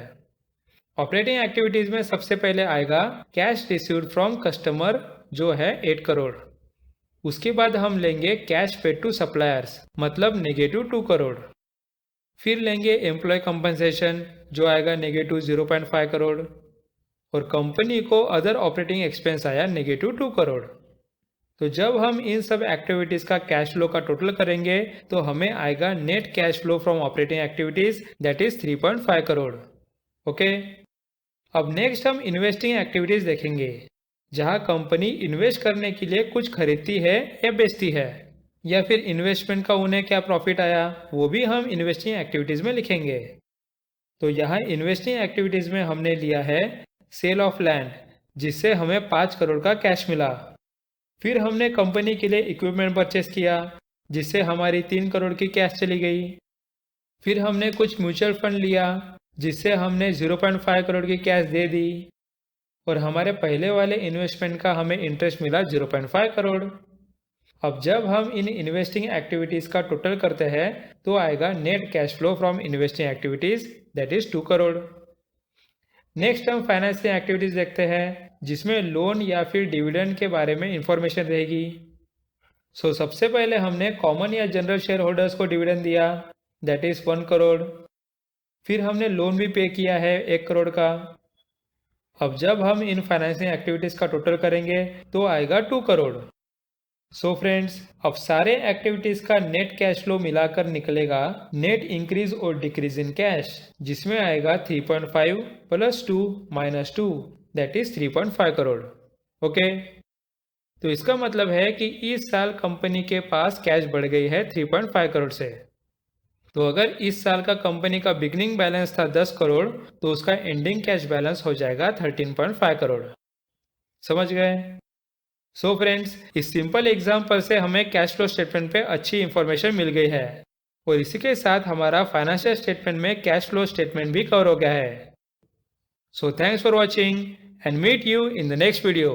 ऑपरेटिंग एक्टिविटीज़ में सबसे पहले आएगा कैश रिसीव्ड फ्रॉम कस्टमर, जो है 8 करोड़। उसके बाद हम लेंगे कैश पेड टू सप्लायर्स, मतलब -2 करोड़। फिर लेंगे एम्प्लॉय कंपनसेशन, जो आएगा -0.5 करोड़। और कंपनी को अदर ऑपरेटिंग एक्सपेंस आया -2 करोड़। तो जब हम इन सब एक्टिविटीज़ का कैश फ्लो का टोटल करेंगे तो हमें आएगा net cash flow from operating activities, that is 3.5 crore. Okay. अब नेक्स्ट हम इन्वेस्टिंग एक्टिविटीज देखेंगे, जहां कंपनी इन्वेस्ट करने के लिए कुछ खरीदती है या बेचती है, या फिर इन्वेस्टमेंट का उन्हें क्या प्रॉफिट आया वो भी हम इन्वेस्टिंग एक्टिविटीज में लिखेंगे। तो यहाँ इन्वेस्टिंग एक्टिविटीज में हमने लिया है सेल ऑफ लैंड, जिससे हमें 5 करोड़ का कैश मिला। फिर हमने कंपनी के लिए इक्विपमेंट परचेस किया, जिससे हमारी 3 करोड़ की कैश चली गई। फिर हमने कुछ म्यूचुअल फंड लिया, जिससे हमने 0.5 करोड़ की कैश दे दी, और हमारे पहले वाले इन्वेस्टमेंट का हमें इंटरेस्ट मिला 0.5 करोड़। अब जब हम इन इन्वेस्टिंग एक्टिविटीज़ का टोटल करते हैं तो आएगा net cash flow from investing activities, that is 2 crore. Next हम फाइनेंसिंग एक्टिविटीज़ देखते हैं, जिसमें लोन या फिर डिविडेंड के बारे में इंफॉर्मेशन रहेगी। सबसे पहले हमने कॉमन या जनरल शेयर होल्डर्स को डिविडेंड दिया, दैट इज़ 1 करोड़। फिर हमने लोन भी पे किया है 1 करोड़ का। अब जब हम इन फाइनेंसिंग एक्टिविटीज़ का टोटल करेंगे तो आएगा 2 करोड़। फ्रेंड्स, अब सारे एक्टिविटीज़ का नेट कैश फ्लो मिलाकर निकलेगा नेट इंक्रीज और डिक्रीज इन कैश, जिसमें आएगा 3.5 + 2 - 2, दैट इज 3.5 करोड़। ओके, तो इसका मतलब है कि इस साल कंपनी के पास कैश बढ़ गई है 3.5 करोड़ से। तो अगर इस साल का कंपनी का बिगनिंग बैलेंस था 10 करोड़, तो उसका एंडिंग कैश बैलेंस हो जाएगा 13.5 करोड़। समझ गए? फ्रेंड्स, इस सिंपल एग्जाम्पल से हमें कैश फ्लो स्टेटमेंट पे अच्छी इंफॉर्मेशन मिल गई है, और इसी के साथ हमारा फाइनेंशियल स्टेटमेंट में कैश फ्लो स्टेटमेंट भी कवर हो गया है। Thanks for watching and meet you in the next video.